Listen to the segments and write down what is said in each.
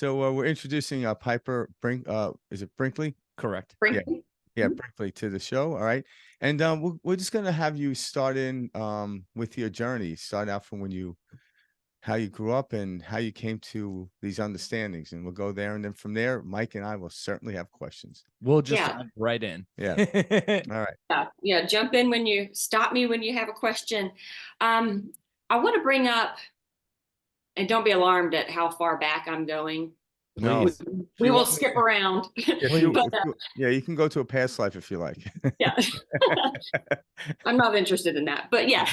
So we're introducing Piper is it Brinkley? Correct. Yeah, Brinkley. yeah, Brinkley to the show. All right, and we're just gonna have you start in with your journey. Start out from how you grew up and how you came to these understandings, and we'll go there, and then from there, Mike and I will certainly have questions. We'll just Yeah. dive right in. Yeah. All right. Yeah. Jump in when you stop me when you have a question. I want to bring up, and don't be alarmed at how far back I'm going. No, We will skip around. Yeah, you can go to a past life if you like. Yeah. I'm not interested in that, but yeah.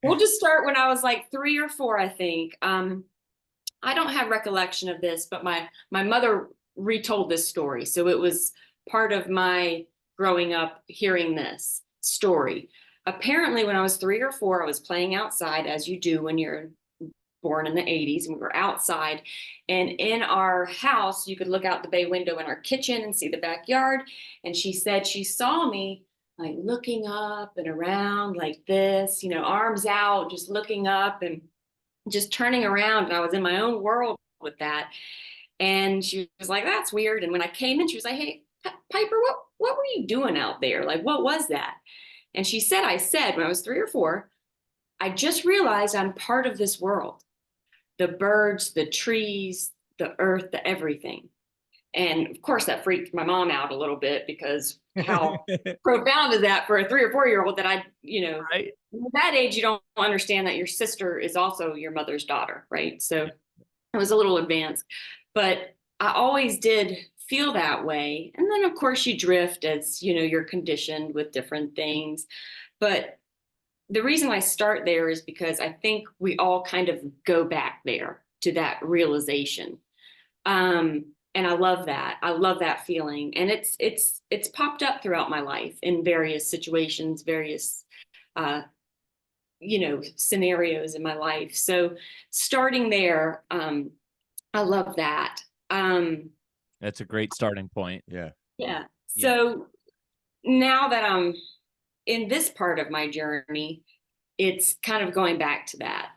We'll just start when I was like 3 or 4, I think. I don't have recollection of this, but my mother retold this story. So it was part of my growing up hearing this story. Apparently, when I was 3 or 4, I was playing outside, as you do when you're born in the 80s, and we were outside. And in our house, you could look out the bay window in our kitchen and see the backyard. And she said she saw me like looking up and around like this, arms out, just looking up and just turning around. And I was in my own world with that. And she was like, that's weird. And when I came in, she was like, hey, Piper, what were you doing out there? Like, what was that? And she said, I said, when I was 3 or 4, I just realized I'm part of this world. The birds, the trees, the earth, the everything. And of course that freaked my mom out a little bit, because how profound is that for a 3 or 4-year-old that Right. at that age, you don't understand that your sister is also your mother's daughter, right? So it was a little advanced, but I always did feel that way. And then of course you drift as, you're conditioned with different things. But the reason I start there is because I think we all kind of go back there to that realization. And I love that. I love that feeling. And it's popped up throughout my life in various situations, various, scenarios in my life. So starting there, I love that. That's a great starting point. Yeah. Yeah. So now that I'm in this part of my journey, it's kind of going back to that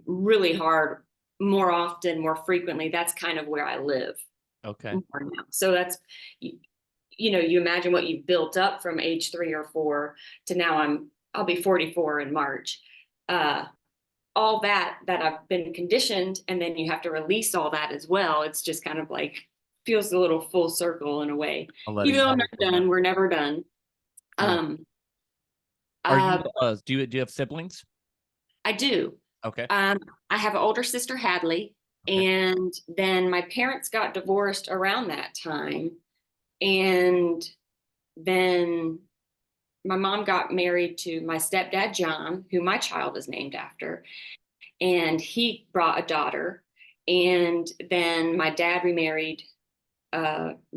really hard, more often, more frequently. That's kind of where I live. Okay. More now. So that's, you imagine what you've built up from age 3 or 4 to now I'll be 44 in March. All that I've been conditioned, and then you have to release all that as well. It's just kind of like feels a little full circle in a way. Even though I'm not done, we're never done. Yeah. Do you have siblings? I do. Okay. I have an older sister, Hadley, and then my parents got divorced around that time. And then my mom got married to my stepdad, John, who my child is named after. And he brought a daughter. And then my dad remarried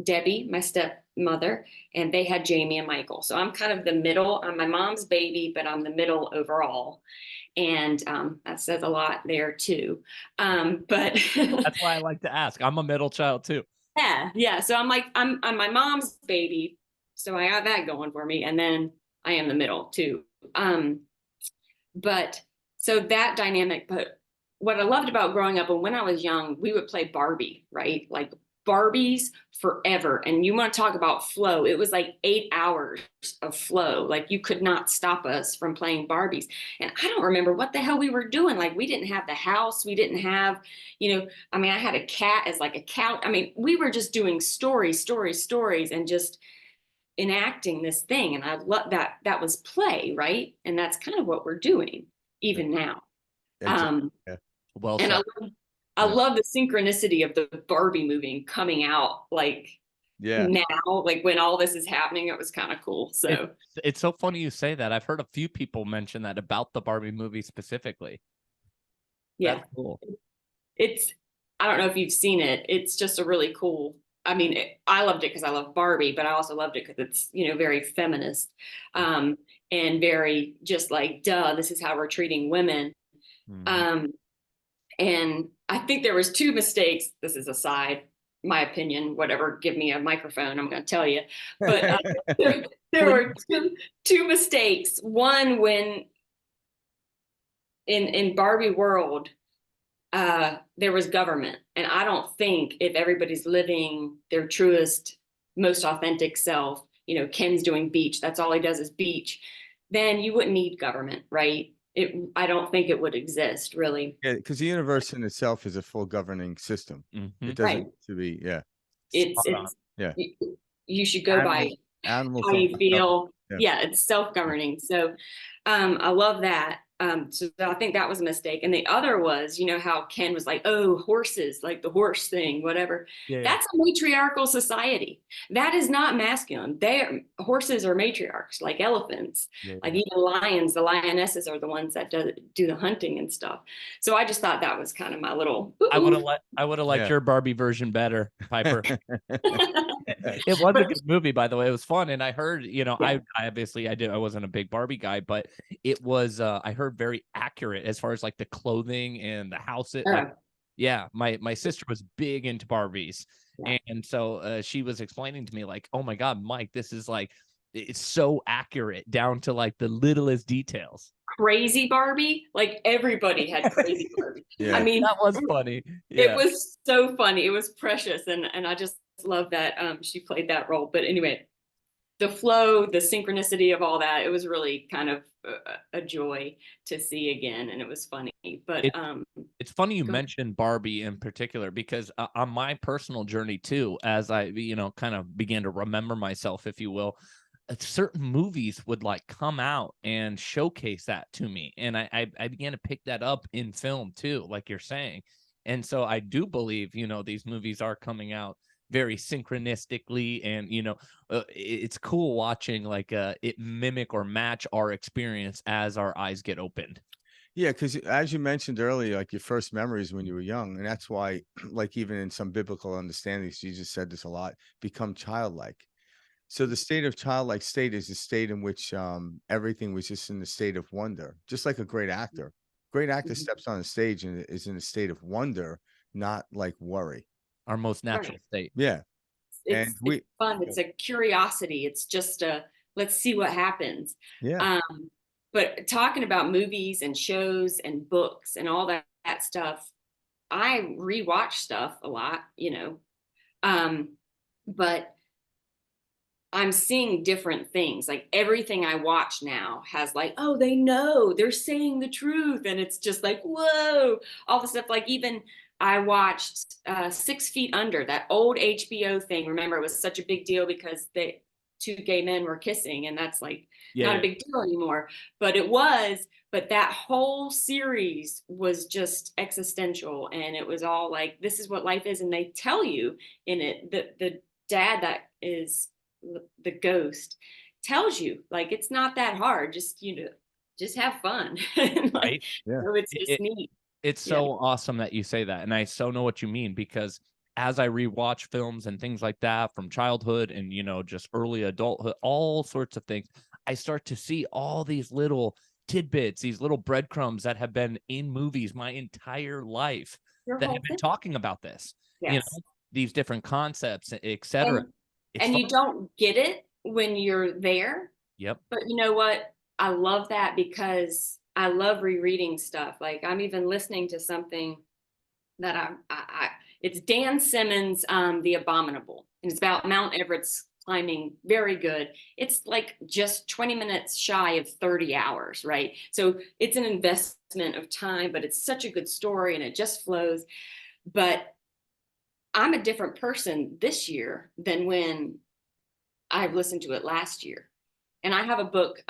Debbie, my stepmother, and they had Jamie and Michael. So I'm kind of the middle. I'm my mom's baby, but I'm the middle overall. And that says a lot there too. But that's why I like to ask. I'm a middle child too. Yeah. So I'm my mom's baby, so I got that going for me, and then I am the middle too. But so that dynamic. But what I loved about growing up, and when I was young, we would play Barbie, right? Like Barbies forever. And you want to talk about flow. It was like 8 hours of flow. Like you could not stop us from playing Barbies. And I don't remember what the hell we were doing. Like we didn't have the house. We didn't have, I had a cat as like a couch. We were just doing stories, and just enacting this thing. And I love that. That was play, right? And that's kind of what we're doing even now. Well and said. I love the synchronicity of the Barbie movie coming out now, like when all this is happening. It was kind of cool. So it's so funny you say that. I've heard a few people mention that about the Barbie movie specifically. Yeah. That's cool. I don't know if you've seen it. It's just a really cool. I loved it because I love Barbie, but I also loved it because it's, very feminist and very just like, duh, this is how we're treating women. And I think there was 2 mistakes. This is aside, my opinion, whatever, give me a microphone, I'm going to tell you. But there were two mistakes. One, when in Barbie world, there was government. And I don't think if everybody's living their truest, most authentic self, Ken's doing beach, that's all he does is beach, then you wouldn't need government, right? I don't think it would exist, really. Yeah, because the universe in itself is a full governing system. It doesn't Right. need to be, yeah. It's Spot on. Yeah. you should go by Animals how don't you fuck up. feel. Yeah. Yeah, it's self-governing. So I love that. So I think that was a mistake. And the other was, how Ken was like, oh, horses, like the horse thing, whatever. Yeah. That's a matriarchal society. That is not masculine. Horses are matriarchs, like elephants, like even lions. The lionesses are the ones that do the hunting and stuff. So I just thought that was kind of my little. I would have liked Yeah. your Barbie version better, Piper. It was a good movie, by the way. It was fun, and I heard, I obviously I wasn't a big Barbie guy, but it was I heard very accurate as far as like the clothing and the house. My sister was big into Barbies, and so she was explaining to me like, oh my God, Mike, this is like, it's so accurate down to like the littlest details. Crazy Barbie, like everybody had crazy Barbie. Yeah. I mean, that was funny. It was so funny. It was precious, and I just love that she played that role. But anyway, the flow, the synchronicity of all that, it was really kind of a joy to see again, and it was funny. But it's funny you mentioned Barbie in particular, because on my personal journey too, as I kind of began to remember myself, if you will, certain movies would like come out and showcase that to me, and I began to pick that up in film too, like you're saying. And so I do believe these movies are coming out very synchronistically, and it's cool watching like it mimic or match our experience as our eyes get opened. Yeah, because as you mentioned earlier, like your first memories when you were young, and that's why, like even in some biblical understandings, Jesus said this a lot, become childlike. So the state of childlike state is a state in which everything was just in the state of wonder, just like a great actor. Great actor steps on a stage and is in a state of wonder, not like worry. Our most natural state. Yeah. It's fun. It's a curiosity. It's just let's see what happens. Yeah. But talking about movies and shows and books and all that stuff, I rewatch stuff a lot, but I'm seeing different things. Like everything I watch now has like, oh, they know, they're saying the truth. And it's just like, whoa, all the stuff. Like even I watched 6 Feet Under, that old HBO thing. Remember, it was such a big deal because two gay men were kissing, and that's like not a big deal anymore. But it was, but that whole series was just existential. And it was all like, this is what life is. And they tell you in it, the dad that is the ghost tells you like it's not that hard, just just have fun. Like, right. Yeah. so it's just neat. It's so awesome that you say that, and I so know what you mean, because as I rewatch films and things like that from childhood and just early adulthood, all sorts of things, I start to see all these little tidbits, these little breadcrumbs that have been in movies my entire life that have been talking about this. These different concepts, etc. And you don't get it when you're there. Yep. But you know what? I love that because I love rereading stuff. Like I'm even listening to something that it's Dan Simmons, The Abominable. And it's about Mount Everest climbing. Very good. It's like just 20 minutes shy of 30 hours, right? So it's an investment of time, but it's such a good story and it just flows. But I'm a different person this year than when I listened to it last year. And I have a book,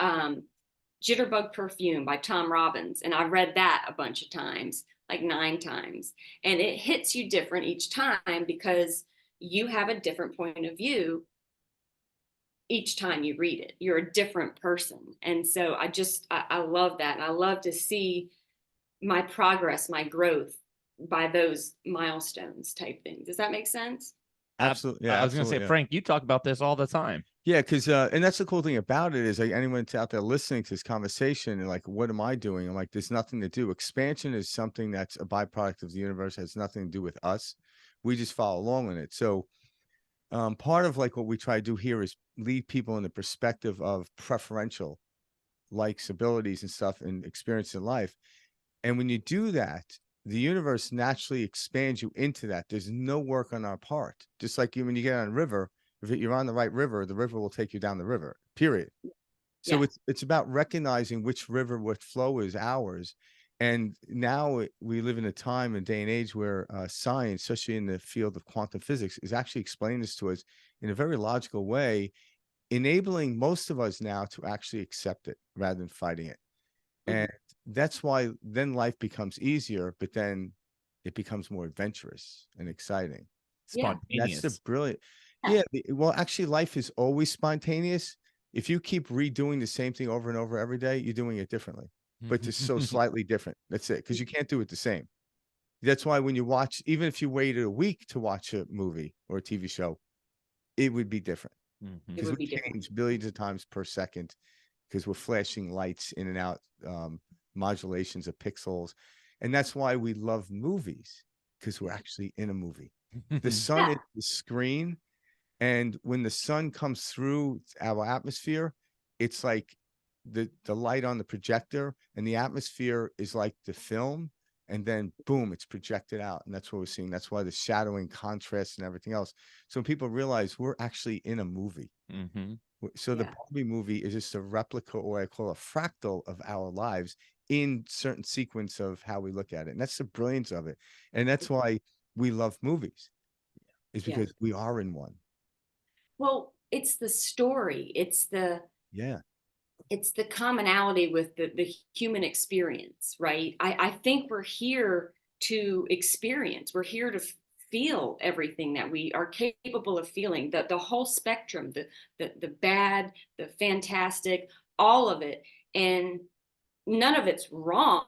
Jitterbug Perfume by Tom Robbins. And I've read that a bunch of times, like 9 times. And it hits you different each time because you have a different point of view each time you read it. You're a different person. And so I love that. And I love to see my progress, my growth by those milestones type things. Does that make sense? Absolutely. Yeah. I was going to say, Frank, you talk about this all the time. Yeah, because and that's the cool thing about it is like anyone out there listening to this conversation and like, what am I doing? I'm like, there's nothing to do. Expansion is something that's a byproduct of the universe, has nothing to do with us. We just follow along in it. So part of like what we try to do here is lead people in the perspective of preferential likes, abilities, and stuff and experience in life. And when you do that, the universe naturally expands you into that. There's no work on our part. Just like when you get on a river, if you're on the right river, the river will take you down the river, period. So Yeah. it's about recognizing which river, what flow is ours. And now we live in a time and day and age where science, especially in the field of quantum physics, is actually explaining this to us in a very logical way, enabling most of us now to actually accept it rather than fighting it. Mhm. And that's why then life becomes easier, but then it becomes more adventurous and exciting. Yeah. That's the Spontaneous. brilliant. Yeah. Yeah. Well, actually, life is always spontaneous. If you keep redoing the same thing over and over every day, you're doing it differently, but just so slightly different. That's it. Because you can't do it the same. That's why when you watch, even if you waited a week to watch a movie or a TV show, it would be different It because would we be different. change billions of times per second because we're flashing lights in and out, modulations of pixels. And that's why we love movies, because we're actually in a movie. The sun Yeah. is the screen. And when the sun comes through our atmosphere, it's like the light on the projector, and the atmosphere is like the film. And then boom, it's projected out. And that's what we're seeing. That's why the shadowing, contrast, and everything else. So people realize we're actually in a movie. So the Yeah. Barbie movie is just a replica, or what I call a fractal of our lives in certain sequence of how we look at it. And that's the brilliance of it. And that's why we love movies, is Yeah. because we are in one. Well, it's the story. Yeah. It's the commonality with the human experience, right? I think we're here to experience. We're here to feel everything that we are capable of feeling. The whole spectrum, the bad, the fantastic, all of it. And none of it's wrong.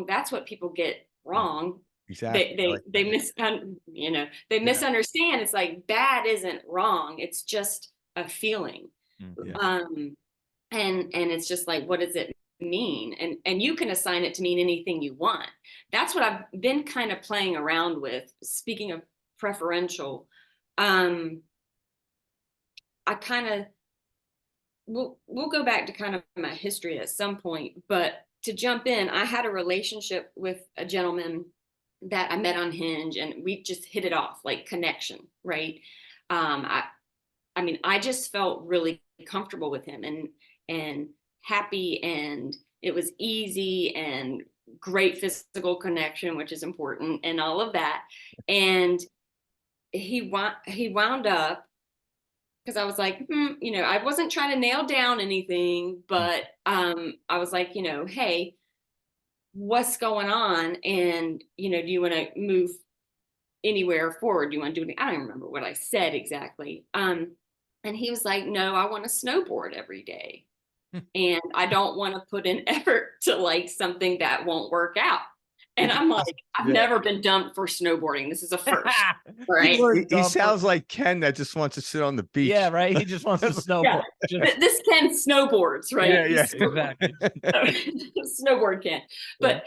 That's what people get wrong. Exactly. I like They that. they Yeah. misunderstand. It's like bad isn't wrong. It's just a feeling. Yeah. And it's just like, what does it mean? And you can assign it to mean anything you want. That's what I've been kind of playing around with. Speaking of preferential, I kind of we'll go back to kind of my history at some point, but to jump in, I had a relationship with a gentleman that I met on Hinge, and we just hit it off, like connection, right? I mean, I just felt really comfortable with him and happy, and it was easy and great physical connection, which is important, and all of that. And he wound up, because I was like, I wasn't trying to nail down anything, but I was like, hey, what's going on? And do you want to move anywhere forward? Do you want to do anything? I don't remember what I said exactly. And he was like, no, I want to snowboard every day. And I don't want to put in effort to like something that won't work out. And I'm like, I've Yeah. never been dumped for snowboarding. This is a first, right? He sounds like Ken that just wants to sit on the beach. Yeah, right. He just wants to snowboard. Yeah. This Ken snowboards, right? Yeah, yeah. Exactly. Snowboard Ken. But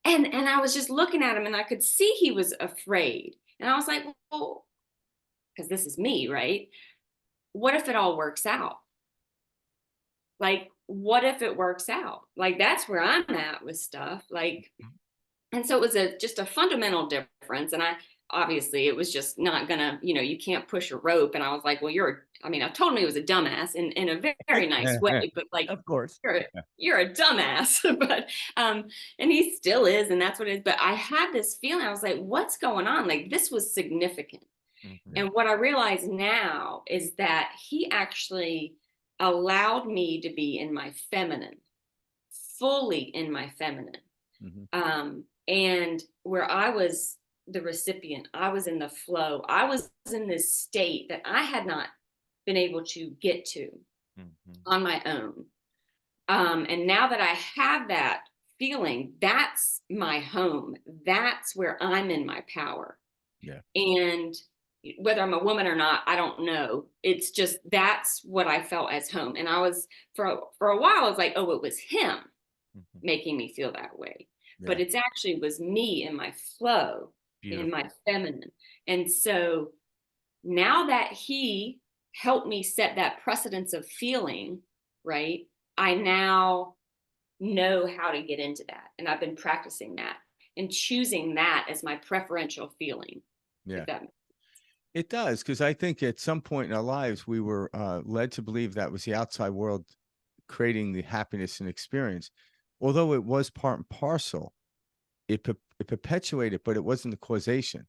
and I was just looking at him, and I could see he was afraid. And I was like, well, because this is me, right? What if it all works out? Like, what if it works out? Like, that's where I'm at with stuff. Like, and so it was just a fundamental difference. And obviously it was just not gonna, you can't push a rope. And I was like, well, I told him he was a dumbass in a very nice way, but like, Of course. you're a dumbass. But, and he still is. And that's what it is. But I had this feeling, I was like, what's going on? Like, this was significant. And what I realize now is that he actually allowed me to be in my feminine, fully in my feminine. And where I was the recipient, I was in the flow, I was in this state that I had not been able to get to on my own. And now that I have that feeling, that's my home. That's where I'm in my power. Yeah. And whether I'm a woman or not, I don't know. It's just, that's what I felt as home. And I was, for a while, I was like, oh, it was him making me feel that way. Yeah. But it's actually was me in my flow, in my feminine. And so now that he helped me set that precedence of feeling, right, I now know how to get into that. And I've been practicing that. and choosing that as my preferential feeling. Yeah. If that makes It does, because I think at some point in our lives, we were led to believe that was the outside world creating the happiness and experience. Although it was part and parcel, it perpetuated, but it wasn't the causation.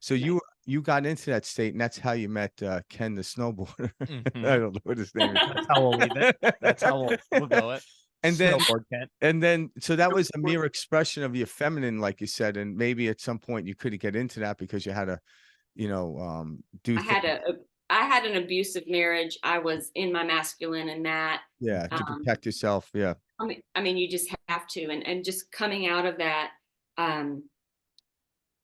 So Right. you got into that state, and that's how you met Ken the snowboarder. Mhm. I don't know what his name is. That's how we'll leave it. That's how we'll go it. And then Snowboard Kent. And then, so that was a mere expression of your feminine, like you said, and maybe at some point you couldn't get into that because you had to, do I had things, I had an abusive marriage. I was in my masculine and that. yeah, to Um, protect yourself. Yeah. I mean, you just have to, and just coming out of that. I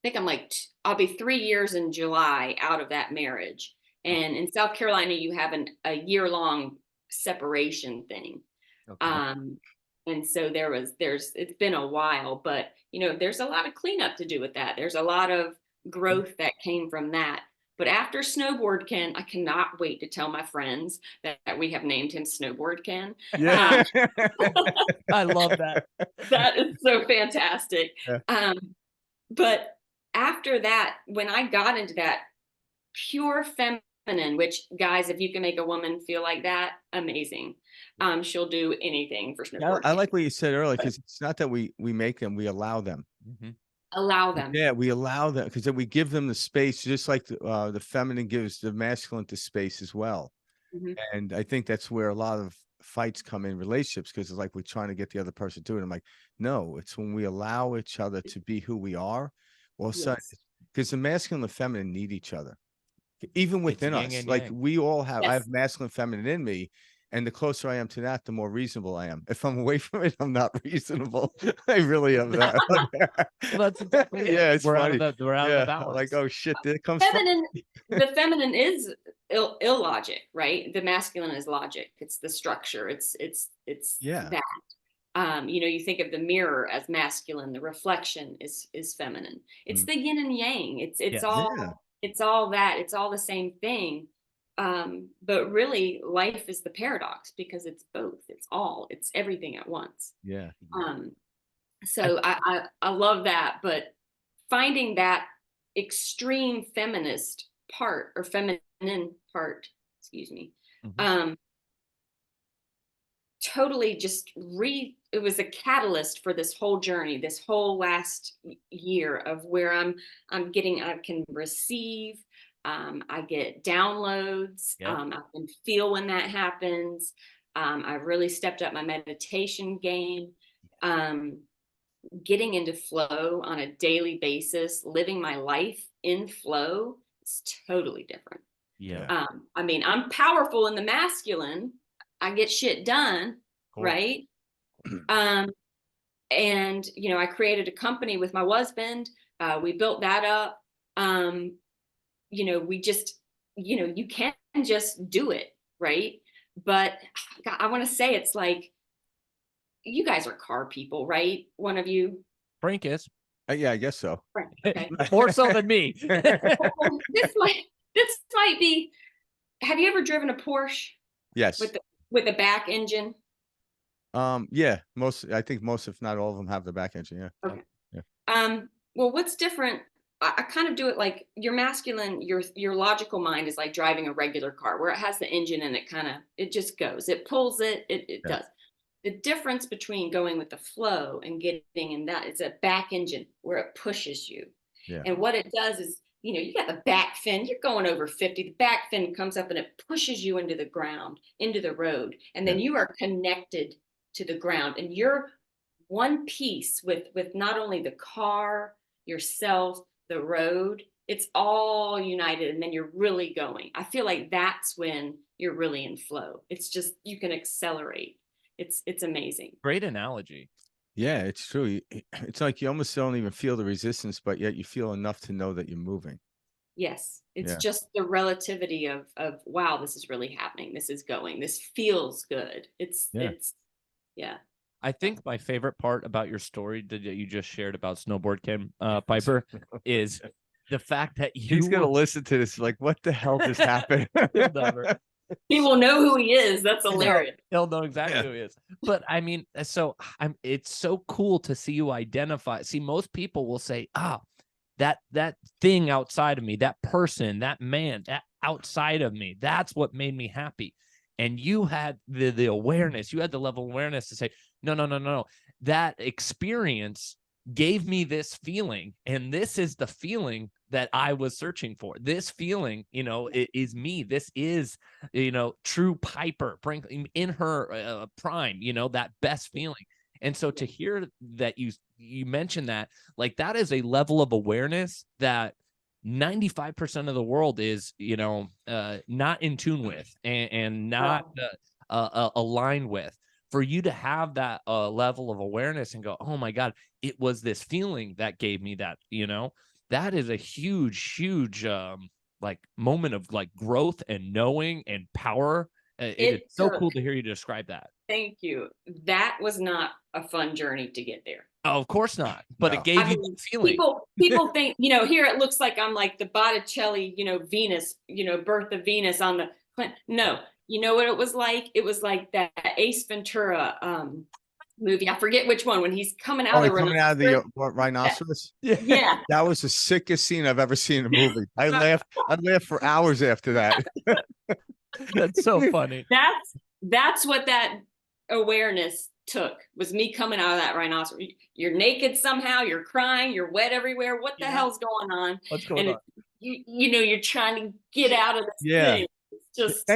think I'm like, I'll be 3 years in July out of that marriage. And in South Carolina, you have a year-long separation thing. Okay. And so it's been a while, but there's a lot of cleanup to do with that. There's a lot of growth that came from that. But after Snowboard Ken, I cannot wait to tell my friends that we have named him Snowboard Ken. Yeah. I love that. That is so fantastic. Yeah. But after that, when I got into that pure feminine, which, guys, if you can make a woman feel like that, amazing. She'll do anything for Yeah, Snowboard I Ken. like what you said earlier, because it's not that we make them, we allow them. Mhm. Allow them. Yeah, we allow them, because then we give them the space, just like the feminine gives the masculine the space as well. Mhm. And I think that's where a lot of fights come in relationships, because it's like we're trying to get the other person to do it. I'm like, no, it's when we allow each other to be who we are. Well, Yes. because the masculine and the feminine need each other, even It's within yin us. and Like yang. we all have, I Yes. have masculine and feminine in me. And the closer I am to that, the more reasonable I am. If I'm away from it, I'm not reasonable. I really am not. Well, that's exactly it. Yeah, it's We're funny. we're out of the Yeah, balance. like, oh shit, there it comes from. Feminine, the feminine is illogic, right? The masculine is logic. It's the structure. It's Yeah. that. You think of the mirror as masculine, the reflection is feminine. It's Mm. the yin and yang. It's Yes. all Yeah. it's all that. It's all the same thing. But really, life is the paradox, because it's both. It's everything at once. Yeah. So I love that, but finding that extreme feminist part, or feminine part, excuse me, Mhm. totally just it was a catalyst for this whole journey, this whole last year of where I can receive, I get downloads, Yeah. I can feel when that happens. I really stepped up my meditation game, getting into flow on a daily basis, living my life in flow. It's totally different. Yeah. I'm powerful in the masculine. I get shit done, Cool. right? And I created a company with my husband. We built that up. We just, you can't just do it, right? But God, I want to say, it's like, you guys are car people, right? One of you. Frank is Yeah, I guess so. Right. Okay. more so than me. Well, this might be. Have you ever driven a Porsche Yes. with the back engine? Yeah, I think most, if not all of them, have the back engine. Yeah. Okay. Yeah. Well, what's different? I kind of do it like your masculine, your logical mind is like driving a regular car, where it has the engine and it just goes. It pulls it. It Yeah. does. The difference between going with the flow and getting in that is a back engine, where it pushes you. Yeah. And what it does is, you got the back fin, you're going over 50, the back fin comes up and it pushes you into the ground, into the road. And then Yeah. you are connected to the ground, and you're one piece with not only the car, yourself, the road. It's all united, and then you're really going. I feel like that's when you're really in flow. It's just, you can accelerate. It's amazing. Great analogy. Yeah, it's true. It's like you almost don't even feel the resistance, but yet you feel enough to know that you're moving. Yes. It's Yeah. just the relativity of wow, this is really happening. This is going. This feels good. Yeah. I think my favorite part about your story that you just shared about Snowboard Ken, Piper, is the fact that He's gonna listen to this like, what the hell just happened? He'll never. He will know who he is. That's No, hilarious. he'll know exactly Yeah. who he is. But I mean, so it's so cool to see you identify. See, most people will say, that thing outside of me, that person, that man, that outside of me, that's what made me happy. And you had the awareness, you had the level of awareness to say, no. That experience gave me this feeling, and this is the feeling that I was searching for. This feeling, is me. This is, true Piper Brinkley in her prime, that best feeling. And so to hear that you mentioned that, like, that is a level of awareness that 95% of the world is, not in tune with and not aligned with. For you to have that level of awareness and go, oh my God, it was this feeling that gave me that, that is a huge like moment of like growth and knowing and power. It is so cool to hear you describe that. Thank you. That was not a fun journey to get there. Oh, of course not. But No. it gave you that feeling. People think, here it looks like I'm like the Botticelli, Venus, birth of Venus on the no. You know what it was like? It was like that Ace Ventura movie. I forget which one, when he's coming out of the rhinoceros. Yeah. That was the sickest scene I've ever seen in a movie. I laughed for hours after that. That's so funny. That's what that awareness took, was me coming out of that rhinoceros. You're naked somehow, you're crying, you're wet everywhere. What the hell's going on? What's going on? You're trying to get out of this thing. It's just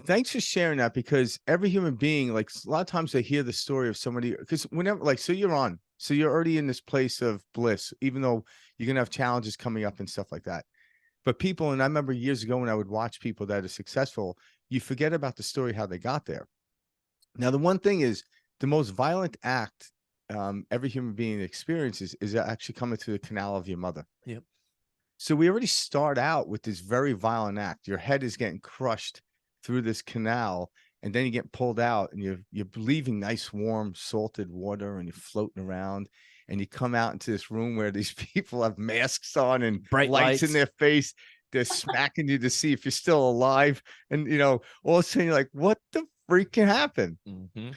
thanks for sharing that, because every human being, like, a lot of times they hear the story of somebody, because whenever, like, so you're already in this place of bliss, even though you're gonna have challenges coming up and stuff like that. But people, and I remember years ago when I would watch people that are successful, you forget about the story, how they got there. Now, the one thing is, the most violent act every human being experiences is actually coming through the canal of your mother. Yep. So we already start out with this very violent act. Your head is getting crushed through this canal, and then you get pulled out, and you're leaving nice, warm, salted water, and you're floating around, and you come out into this room where these people have masks on and bright lights in their face. They're smacking you to see if you're still alive. And, all of a sudden you're like, what the freaking happened? Mm-hmm.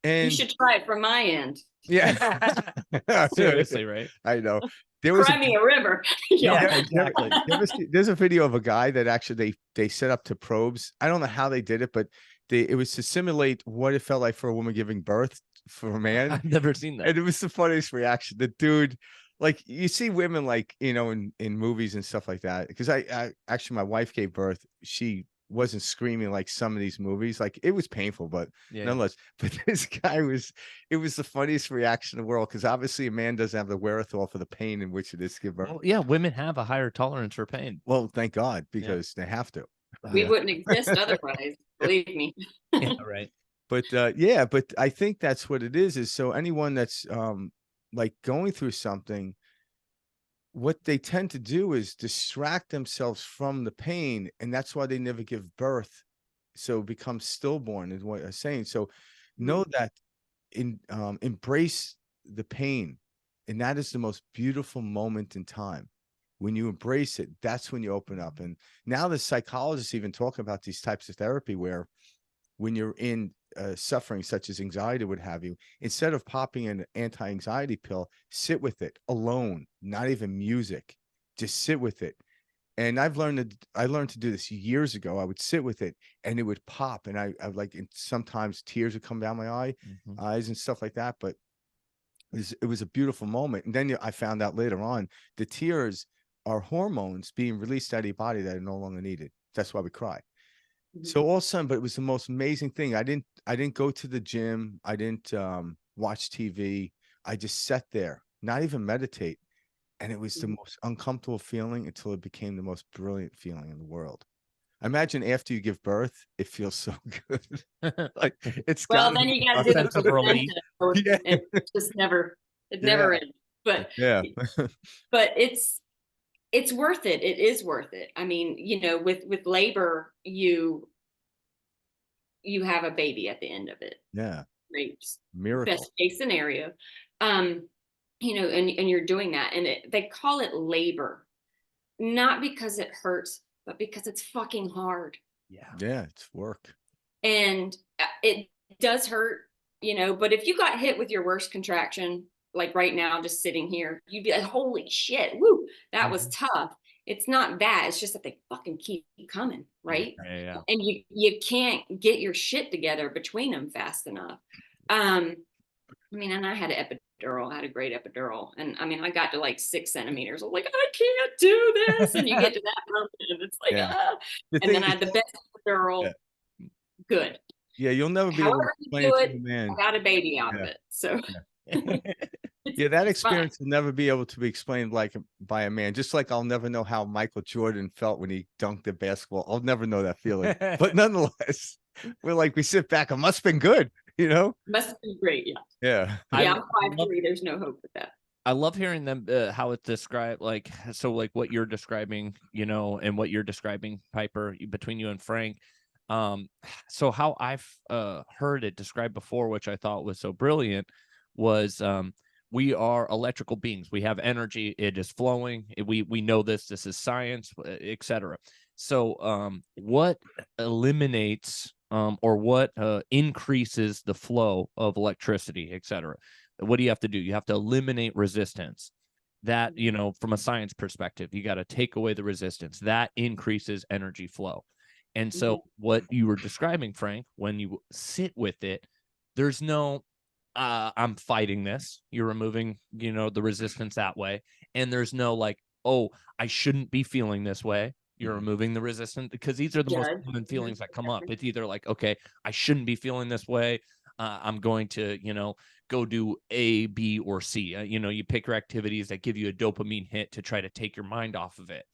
And you should try it from my end. Yeah. Seriously, right? I know. There was Cry me a river. Yeah, exactly. There's a video of a guy that actually they set up to probes. I don't know how they did it, but it was to simulate what it felt like for a woman giving birth for a man. I've never seen that. And it was the funniest reaction. The dude, like, you see women, like, in movies and stuff like that. Because I actually, my wife gave birth. She wasn't screaming like some of these movies. Like, it was painful, but nonetheless. But this guy it was the funniest reaction in the world, because obviously a man doesn't have the wherewithal for the pain in which it is to give birth. Well, yeah, women have a higher tolerance for pain. Well, thank God, because they have to. We wouldn't exist otherwise, believe me. Yeah, right. But but I think that's what it is so anyone that's like going through something, what they tend to do is distract themselves from the pain, and that's why they never give birth. So become stillborn is what I'm saying. So know that embrace the pain, and that is the most beautiful moment in time. When you embrace it, that's when you open up. And now the psychologists even talk about these types of therapy where when you're in suffering such as anxiety, what have you, instead of popping an anti-anxiety pill, sit with it alone, not even music, just sit with it. And I learned to do this years ago. I would sit with it and it would pop, and I like, and sometimes tears would come down my eyes and stuff like that. But it was a beautiful moment. And then I found out later on, the tears are hormones being released out of your body that are no longer needed. That's why we cry. So all of a sudden, but it was the most amazing thing. I didn't go to the gym. I didn't watch TV. I just sat there, not even meditate. And it was the most uncomfortable feeling until it became the most brilliant feeling in the world. Imagine after you give birth, it feels so good. Like, it's then you got to do sense of relief. It just never ends. But but it's worth it. It is worth it. I mean, with labor, you have a baby at the end of it. Yeah. Great. Miracle. Best case scenario. And you're doing that. And they call it labor, not because it hurts, but because it's fucking hard. Yeah, it's work. And it does hurt, but if you got hit with your worst contraction, like right now, just sitting here, you'd be like, holy shit, woo, that was tough. It's not that, it's just that they fucking keep coming, right? Yeah. And you can't get your shit together between them fast enough. And I had an epidural. I had a great epidural. And I got to like 6 centimeters. I'm like, I can't do this. And you get to that moment and it's like, Yeah. And then I had the best epidural. Yeah. Good. Yeah, you'll never be able to However you explain do it it, to a man. I got a baby out of Yeah. it. So Yeah, that it's fun. experience will never be able to be explained by a man. Just like I'll never know how Michael Jordan felt when he dunked the basketball. I'll never know that feeling. But nonetheless, we sit back. It must have been good, Must have been great. Yeah. Yeah. Yeah, I'm 5'3". There's no hope with that. I love hearing them how it's described, like what you're describing, and what you're describing, Piper, between you and Frank. So how I've heard it described before, which I thought was so brilliant, was we are electrical beings. We have energy. It is flowing. We know this. This is science, etc. So what eliminates or what increases the flow of electricity, etc.? What do you have to do? You have to eliminate resistance. That, from a science perspective, you got to take away the resistance. That increases energy flow. And so what you were describing, Frank, when you sit with it, there's no, I'm fighting this. You're removing, the resistance that way. And there's no like, oh, I shouldn't be feeling this way. You're removing the resistance, because these are the most common feelings that come up. It's either like, okay, I shouldn't be feeling this way. I'm going to, go do A, B, or C. You pick your activities that give you a dopamine hit to try to take your mind off of it.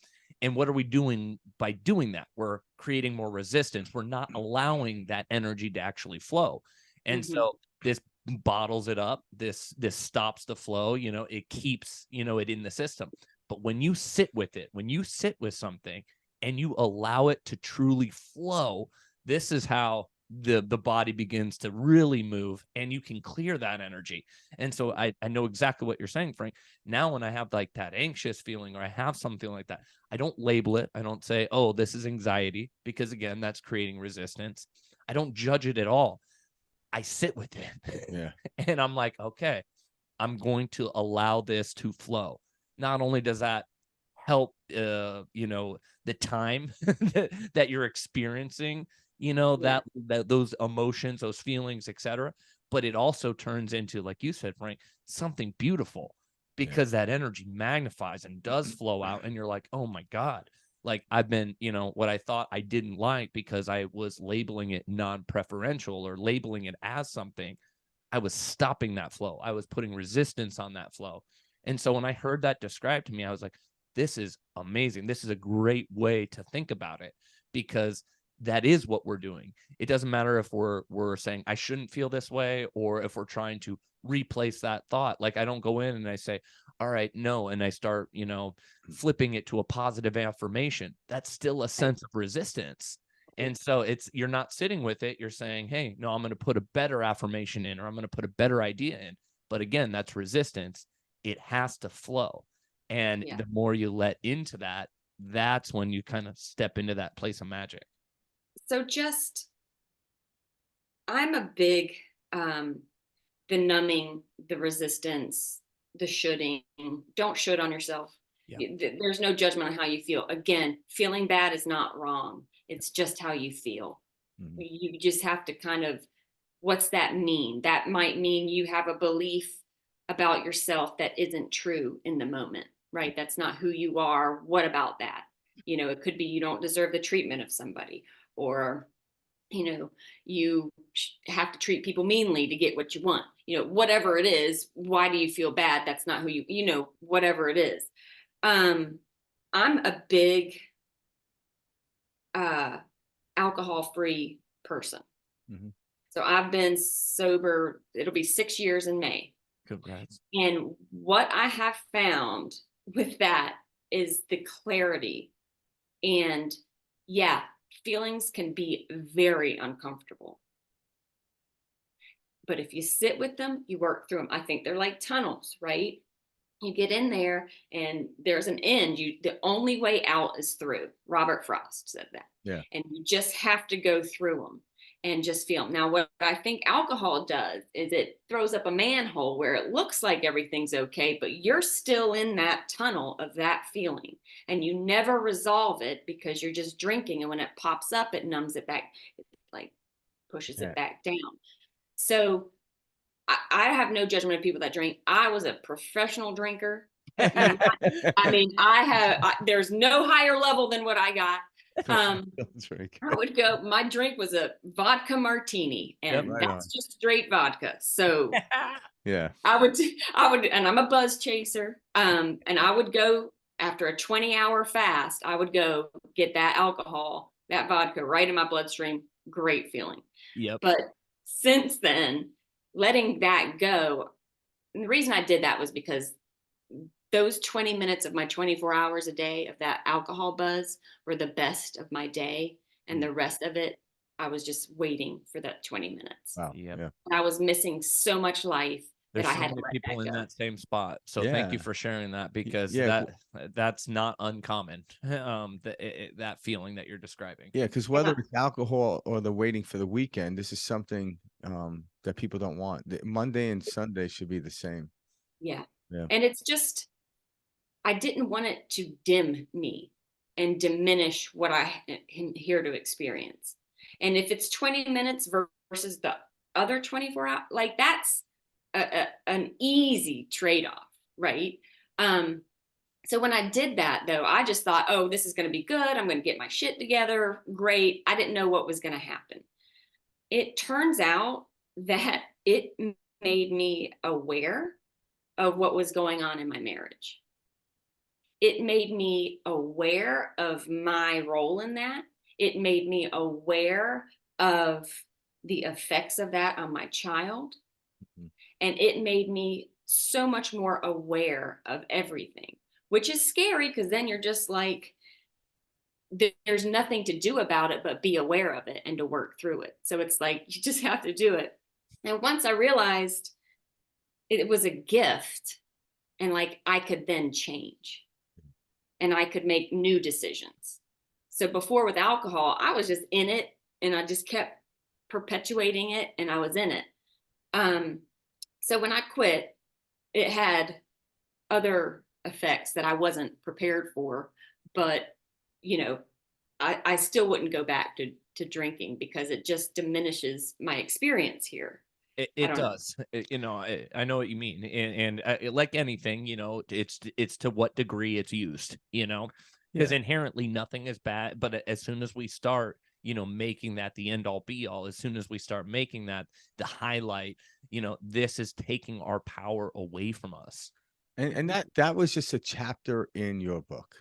And what are we doing by doing that? We're creating more resistance. We're not allowing that energy to actually flow. And so this bottles it up. This stops the flow. It keeps, it in the system. But when you sit with it, when you sit with something and you allow it to truly flow, this is how the body begins to really move, and you can clear that energy. And so I know exactly what you're saying, Frank. Now when I have like that anxious feeling, or I have something like that, I don't label it. I don't say, oh, this is anxiety, because again, that's creating resistance. I don't judge it at all. I sit with it. Yeah. And I'm like, okay, I'm going to allow this to flow. Not only does that help, the time that you're experiencing, that those emotions, those feelings, etc. But it also turns into, like you said, Frank, something beautiful, because that energy magnifies and does flow out. And you're like, oh my God, like I've been, what I thought I didn't like because I was labeling it non-preferential or labeling it as something, I was stopping that flow. I was putting resistance on that flow. And so when I heard that described to me, I was like, this is amazing. This is a great way to think about it, because that is what we're doing. It doesn't matter if we're saying I shouldn't feel this way, or if we're trying to replace that thought. Like I don't go in and I say, all right, no, and I start, flipping it to a positive affirmation. That's still a sense of resistance. And so you're not sitting with it. You're saying, hey, no, I'm going to put a better affirmation in, or I'm going to put a better idea in. But again, that's resistance. It has to flow. And the more you let into that, that's when you kind of step into that place of magic. So I'm a big, the numbing, the resistance, the shoulding. Don't should on yourself. There's no judgment on how you feel. Again, feeling bad is not wrong. It's just how you feel. You just have to kind of, what's that mean? That might mean you have a belief about yourself that isn't true in the moment, right? That's not who you are. What about that? It could be you don't deserve the treatment of somebody, or you have to treat people meanly to get what you want. Whatever it is, why do you feel bad? That's not who whatever it is. I'm a big alcohol-free person. So I've been sober, it'll be 6 years in May. Congrats. And what I have found with that is the clarity. And feelings can be very uncomfortable. But if you sit with them, you work through them. I think they're like tunnels, right? You get in there and there's an end. The only way out is through. Robert Frost said that. Yeah. And you just have to go through them and just feel them. Now, what I think alcohol does is it throws up a manhole where it looks like everything's okay, but you're still in that tunnel of that feeling and you never resolve it because you're just drinking. And when it pops up, it numbs it back, it like pushes it back down. So I have no judgment of people that drink. I was a professional drinker. I mean, there's no higher level than what I got. I would go, my drink was a vodka martini, and that's just straight vodka. So yeah, I would, and I'm a buzz chaser. And I would go after a 20-hour fast, I would go get that alcohol, that vodka right in my bloodstream. Great feeling. Yep. But since then, letting that go, and the reason I did that was because those 20 minutes of my 24 hours a day of that alcohol buzz were the best of my day. And the rest of it, I was just waiting for that 20 minutes. Wow. Yeah. And I was missing so much life. There's that so I had many to let people that in go. that same spot. So thank you for sharing that, because that's not uncommon. That feeling that you're describing. Yeah, because whether it's alcohol or the waiting for the weekend, this is something that people don't want. Monday and Sunday should be the same. Yeah. Yeah. And it's just, I didn't want it to dim me and diminish what I am here to experience. And if it's 20 minutes versus the other 24 hours, like that's an easy trade-off, right? So when I did that, though, I just thought, oh, this is going to be good. I'm going to get my shit together. Great. I didn't know what was going to happen. It turns out that it made me aware of what was going on in my marriage. It made me aware of my role in that. It made me aware of the effects of that on my child. And it made me so much more aware of everything, which is scary because then you're just like, there's nothing to do about it but be aware of it and to work through it. So it's like, you just have to do it. And once I realized it was a gift, and like I could then change and I could make new decisions. So before with alcohol, I was just in it and I just kept perpetuating it and I was in it. So when I quit, it had other effects that I wasn't prepared for, but I still wouldn't go back to drinking because it just diminishes my experience here. It does. I know what you mean. And like anything, it's to what degree it's used, because inherently nothing is bad. But as soon as we start, making that the end all be all, as soon as we start making that the highlight, this is taking our power away from us. And that was just a chapter in your book.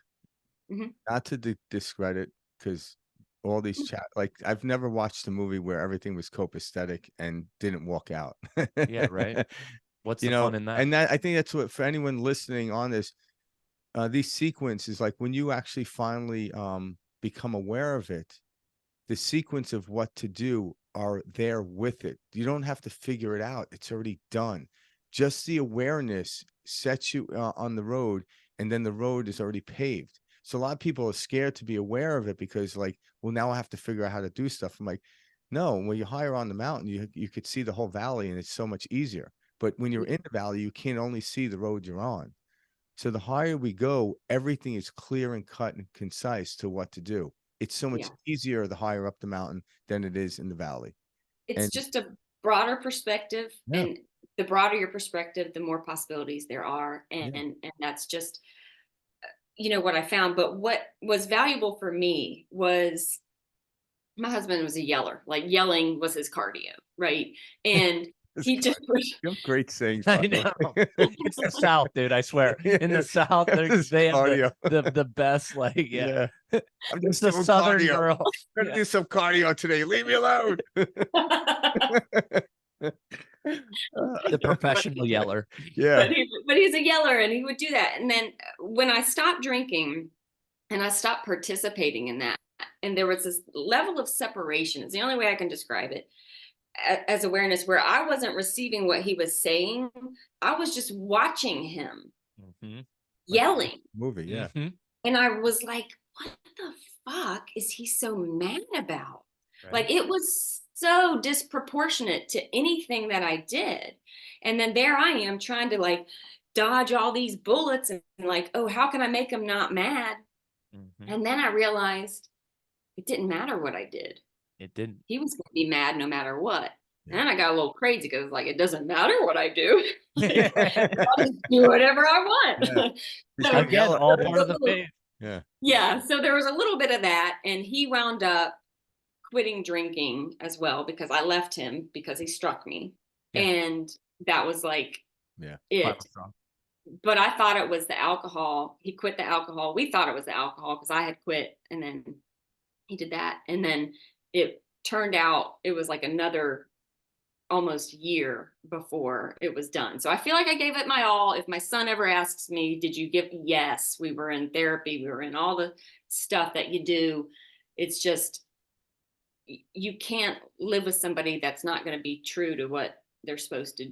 Not to discredit, because all these like I've never watched a movie where everything was copacetic and didn't walk out. Yeah, right. What's the fun in that? And I think that's what, for anyone listening on this, these sequences, like when you actually finally become aware of it, the sequence of what to do are there with it. You don't have to figure it out. It's already done. Just the awareness sets you on the road, and then the road is already paved. So a lot of people are scared to be aware of it because, like, well, now I have to figure out how to do stuff. I'm like, no, when you're higher on the mountain, you could see the whole valley and it's so much easier. But when you're in the valley, you can only see the road you're on. So the higher we go, everything is clear and cut and concise to what to do. It's so much easier the higher up the mountain than it is in the valley. It's just a broader perspective, and the broader your perspective, the more possibilities there are. And that's just, what I found. But what was valuable for me was my husband was a yeller. Like yelling was his cardio, right? And he just you have great sayings. I know. It's the South, dude. I swear. In the South, they have the best, like, I'm just the Southern girl. I'm gonna do some cardio today. Leave me alone. The professional yeller. Yeah. But he's a yeller, and he would do that. And then when I stopped drinking and I stopped participating in that, and there was this level of separation, it's the only way I can describe it, as awareness, where I wasn't receiving what he was saying. I was just watching him yelling. Movie, yeah. And I was like, what the fuck is he so mad about? Right. Like, it was so disproportionate to anything that I did. And then there I am trying to like dodge all these bullets and like, oh, how can I make him not mad? And then I realized it didn't matter what I did. It didn't. He was going to be mad no matter what. And then I got a little crazy because like, it doesn't matter what I do. Like, I'll just do whatever I want. Yeah. So, Again, all part of the faith. Yeah. So there was a little bit of that. And he wound up quitting drinking as well because I left him because he struck me. Yeah. And that was like it. But I thought it was the alcohol. He quit the alcohol. We thought it was the alcohol because I had quit, and then he did that. And then it turned out it was like another almost year before it was done. So I feel like I gave it my all. If my son ever asks me, did you give? Yes, we were in therapy. We were in all the stuff that you do. It's just, you can't live with somebody that's not going to be true to what they're supposed to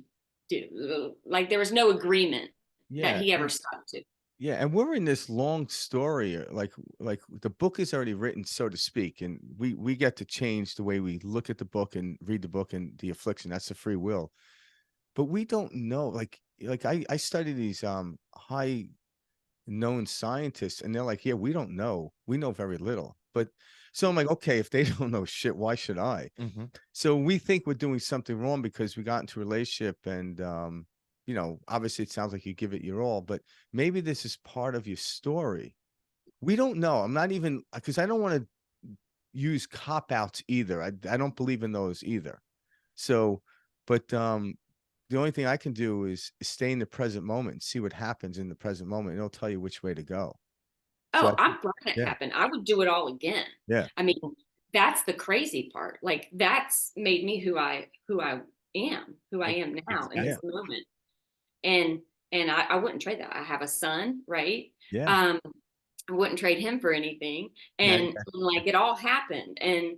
do. Like, there was no agreement that he ever stuck to. Yeah, and we're in this long story, like the book is already written, so to speak, and we get to change the way we look at the book and read the book and the affliction. That's the free will, but we don't know. Like I study these high known scientists, and they're like, yeah, we don't know. We know very little. But so I'm like, okay, if they don't know shit, why should I? So we think we're doing something wrong because we got into a relationship and you know, obviously it sounds like you give it your all, but maybe this is part of your story. We don't know. I'm not even, because I don't want to use cop outs either. I don't believe in those either. So, but the only thing I can do is stay in the present moment and see what happens in the present moment. And it'll tell you which way to go. So I'm glad it happened. I would do it all again. Yeah. I mean, that's the crazy part. Like, that's made me who I am now in this moment. And I wouldn't trade that. I have a son, right? Yeah. I wouldn't trade him for anything. And like, it all happened. And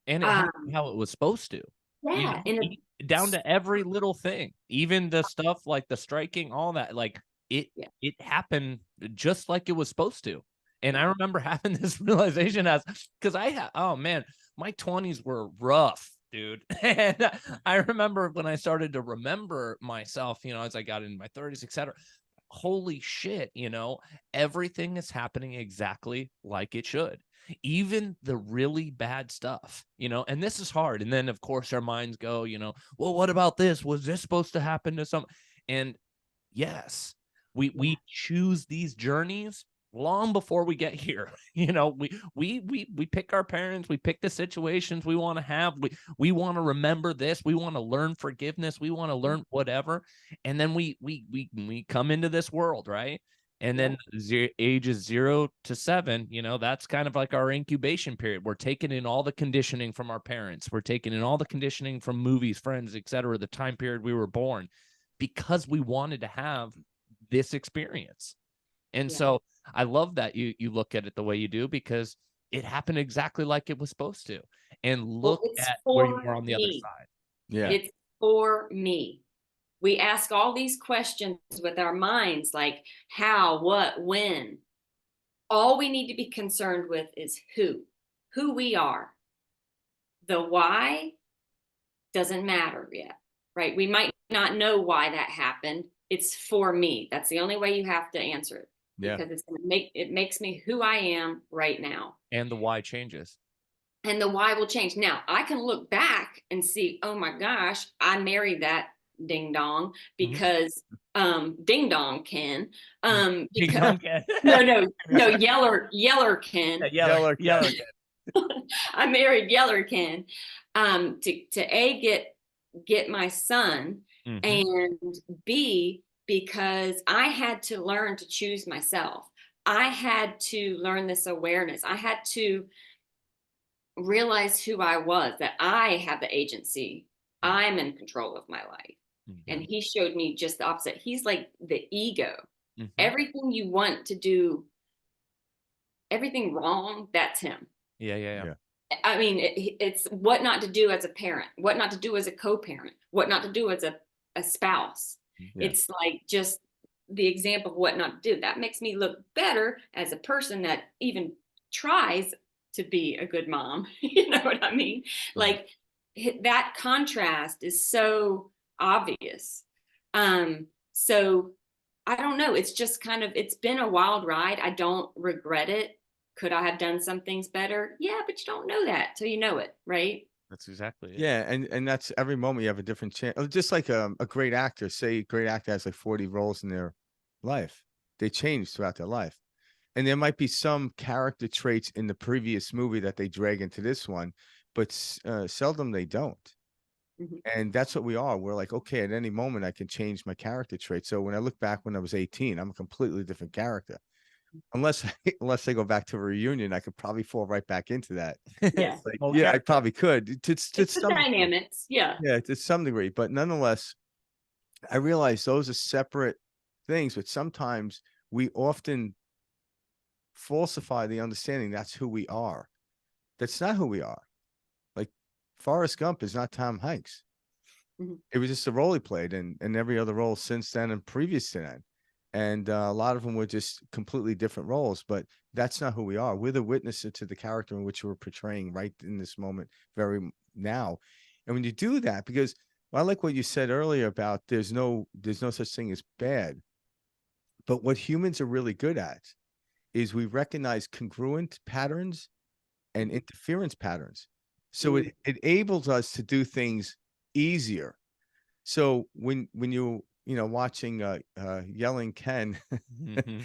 it happened how it was supposed to. Yeah. You know, down to every little thing, even the stuff like the striking, all that, like it happened just like it was supposed to. And I remember having this realization because oh man, my 20s were rough, dude. And I remember when I started to remember myself, you know, as I got into my 30s, etc. Holy shit, you know, everything is happening exactly like it should. Even the really bad stuff, you know, and this is hard. And then, of course, our minds go, you know, well, what about this? Was this supposed to happen to some? And yes, we choose these journeys long before we get here. You know, we pick our parents, we pick the situations we want to have. We want to remember this. We want to learn forgiveness. We want to learn whatever. And then we come into this world, right? And then ages 0 to 7, you know, that's kind of like our incubation period. We're taking in all the conditioning from our parents. We're taking in all the conditioning from movies, friends, etc., the time period we were born, because we wanted to have this experience. And so I love that you look at it the way you do, because it happened exactly like it was supposed to. And look at where you are on the other side. Yeah. It's for me. We ask all these questions with our minds, like how, what, when. All we need to be concerned with is who we are. The why doesn't matter yet, right? We might not know why that happened. It's for me. That's the only way you have to answer it. Yeah. Because it makes me who I am right now. And the why changes. And the why will change. Now, I can look back and see, oh my gosh, I married that ding dong because ding dong Ken. Because no, yeller Ken. Yeller Ken. I married yeller Ken to get my son, and B, because I had to learn to choose myself. I had to learn this awareness. I had to realize who I was, that I have the agency. I'm in control of my life. And he showed me just the opposite. He's like the ego. Everything you want to do, everything wrong, that's him. Yeah. I mean, it's what not to do as a parent, what not to do as a co-parent, what not to do as a spouse. It's like just the example of what not to do. That makes me look better as a person that even tries to be a good mom. You know what I mean? Like that contrast is so obvious. So I don't know. It's just kind of, it's been a wild ride. I don't regret it. Could I have done some things better? Yeah, but you don't know that till you know it, right? That's exactly it. Yeah, and that's every moment you have a different chance. Just like a great actor, say a great actor has like 40 roles in their life. They change throughout their life. And there might be some character traits in the previous movie that they drag into this one, but seldom they don't. Mhm. And that's what we are. We're like, okay, at any moment I can change my character trait. So when I look back when I was 18, I'm a completely different character. Unless unless I go back to a reunion, I could probably fall right back into that. Yeah. Like, Well, yeah, I probably could to It's the some degree. dynamics. Yeah. Yeah, to some degree. But nonetheless, I realize those are separate things, but sometimes we often falsify the understanding that's who we are. That's not who we are. Like Forrest Gump is not Tom Hanks. Mhm. It was just a role he played and every other role since then and previous to then. And a lot of them were just completely different roles, but that's not who we are. We're the witnesses to the character in which we're portraying right in this moment, now. And when you do that, because I like what you said earlier about there's no such thing as bad. But what humans are really good at is we recognize congruent patterns and interference patterns. So it enables us to do things easier. So when you know watching Yelling Ken Mhm.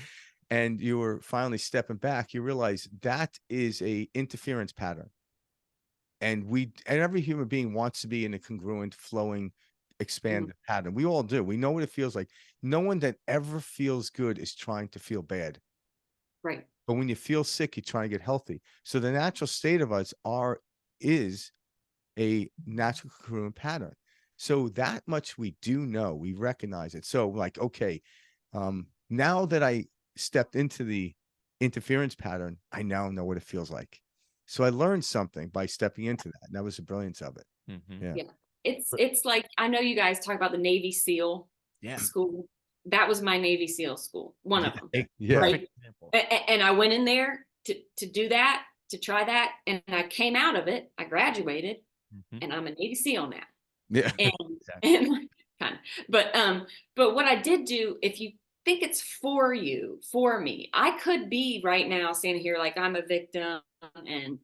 and you were finally stepping back, you realize that is a interference pattern. And every human being wants to be in a congruent, flowing, expanded pattern. We all do. We know what it feels like. No one that ever feels good is trying to feel bad. Right. But when you feel sick, you try to get healthy. So the natural state of us is a natural congruent pattern. So that much we do know, we recognize it. So like, okay, now that I stepped into the interference pattern, I now know what it feels like. So I learned something by stepping into that. And that was the brilliance of it. Mhm. Yeah. Yeah. It's like, I know you guys talk about the Navy SEAL Yeah. school. That was my Navy SEAL school, one of them. Yeah. Perfect example. And I went in there to do that, to try that, and I came out of it. I graduated, Mhm. and I'm a Navy SEAL now. Yeah. And Exactly. and kind of, but what I did do, if you think it's for you, for me, I could be right now standing here like I'm a victim, and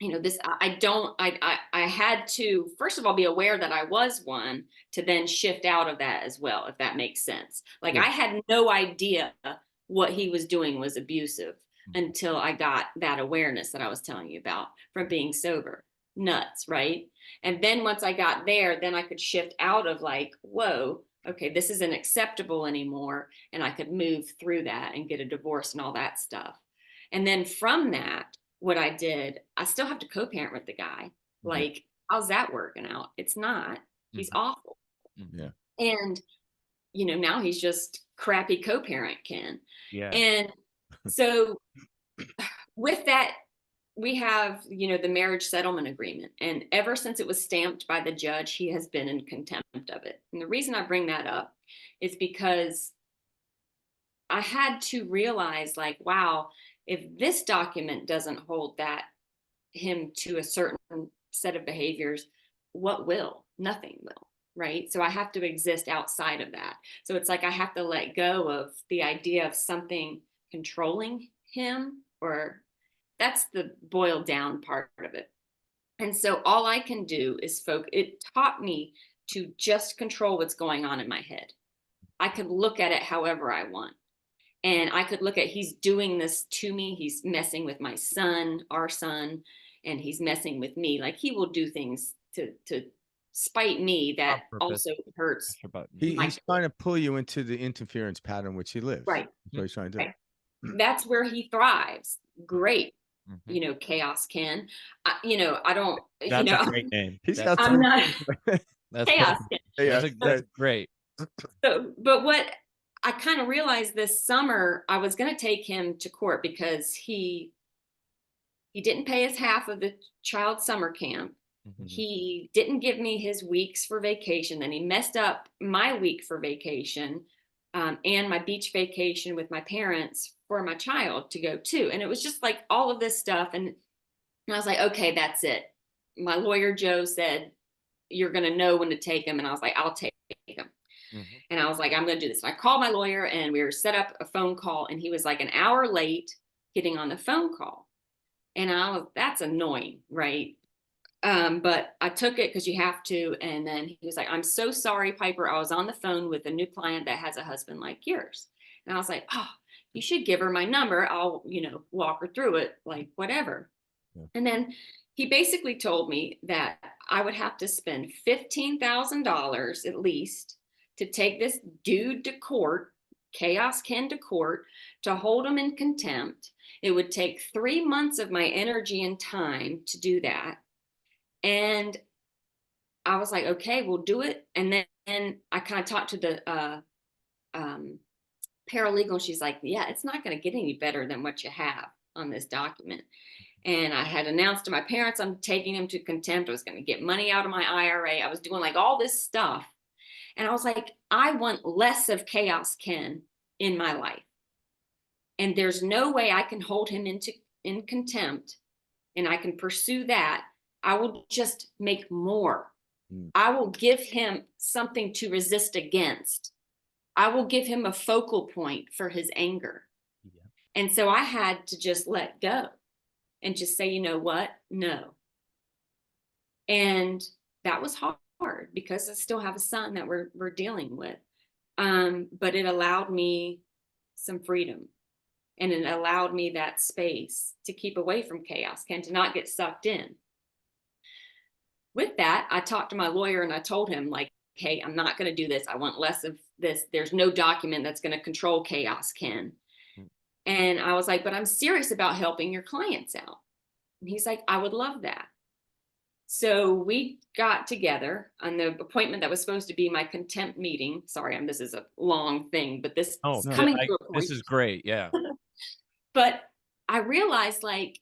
you know this. I had to first of all be aware that I was one, to then shift out of that as well, if that makes sense. Like Yeah. I had no idea what he was doing was abusive Mhm. until I got that awareness that I was telling you about from being sober. Nuts, right? And then once I got there, then I could shift out of like, whoa, okay, this isn't acceptable anymore. And I could move through that and get a divorce and all that stuff. And then from that, what I did, I still have to co-parent with the guy. Like, how's that working out? It's not. He's Mhm. awful. Yeah. And, you know, now he's just crappy co-parent Ken. Yeah. And so with that, we have, you know, the marriage settlement agreement. And ever since it was stamped by the judge, he has been in contempt of it. And the reason I bring that up is because I had to realize, like, wow, if this document doesn't hold that him to a certain set of behaviors, what will? Nothing will. Right. So I have to exist outside of that. So it's like I have to let go of the idea of something controlling him, or that's the boiled down part of it. And so all I can do is focus. It taught me to just control what's going on in my head. I could look at it however I want. And I could look at, he's doing this to me. He's messing with my son, our son, and he's messing with me. Like he will do things to spite me On that purpose. also hurts Pressure button. my He's trying to pull you into the interference pattern which he lives. right. That's what he's trying to do. Right. That's where he thrives. Great. Mhm. You know, chaos Ken. You know, I don't, you That's know, a great name. He's That's, I'm not that's chaos perfect. Ken. Yeah, That's great. So, but what I kind of realized this summer, I was going to take him to court because he didn't pay his half of the child summer camp. Mhm. He didn't give me his weeks for vacation. Then he messed up my week for vacation. and my beach vacation with my parents for my child to go to. And it was just like all of this stuff. And I was like, okay, that's it. My lawyer, Joe, said, you're going to know when to take him. And I was like, I'll take him. Mm-hmm. And I was like, I'm going to do this. And I called my lawyer and we were set up a phone call, and he was like an hour late getting on the phone call. And that's annoying, right? But I took it because you have to. And then he was like, I'm so sorry, Piper. I was on the phone with a new client that has a husband like yours. And I was like, oh, you should give her my number. I'll, walk her through it, like whatever. Yeah. And then he basically told me that I would have to spend $15,000 at least to take this dude to court, Chaos Ken to court, to hold him in contempt. It would take 3 months of my energy and time to do that. And I was like, okay, we'll do it. And then I kind of talked to the paralegal. She's like, yeah, it's not going to get any better than what you have on this document. And I had announced to my parents I'm taking him to contempt. I was going to get money out of my IRA. I was doing like all this stuff. And I was like, I want less of Chaos Ken in my life. And there's no way I can hold him in contempt and I can pursue that. I will just make more. I will give him something to resist against. I will give him a focal point for his anger. Yeah. And so I had to just let go and just say, you know what? No. And that was hard because I still have a son that we're dealing with. But it allowed me some freedom. And it allowed me that space to keep away from Chaos Ken, to not get sucked in. With that, I talked to my lawyer and I told him, like, hey, I'm not going to do this. I want less of this. There's no document that's going to control Chaos Ken. And I was like, but I'm serious about helping your clients out. And he's like, I would love that. So we got together on the appointment that was supposed to be my contempt meeting. Sorry, this is a long thing, but this is coming to a point. This is great. Yeah. But I realized like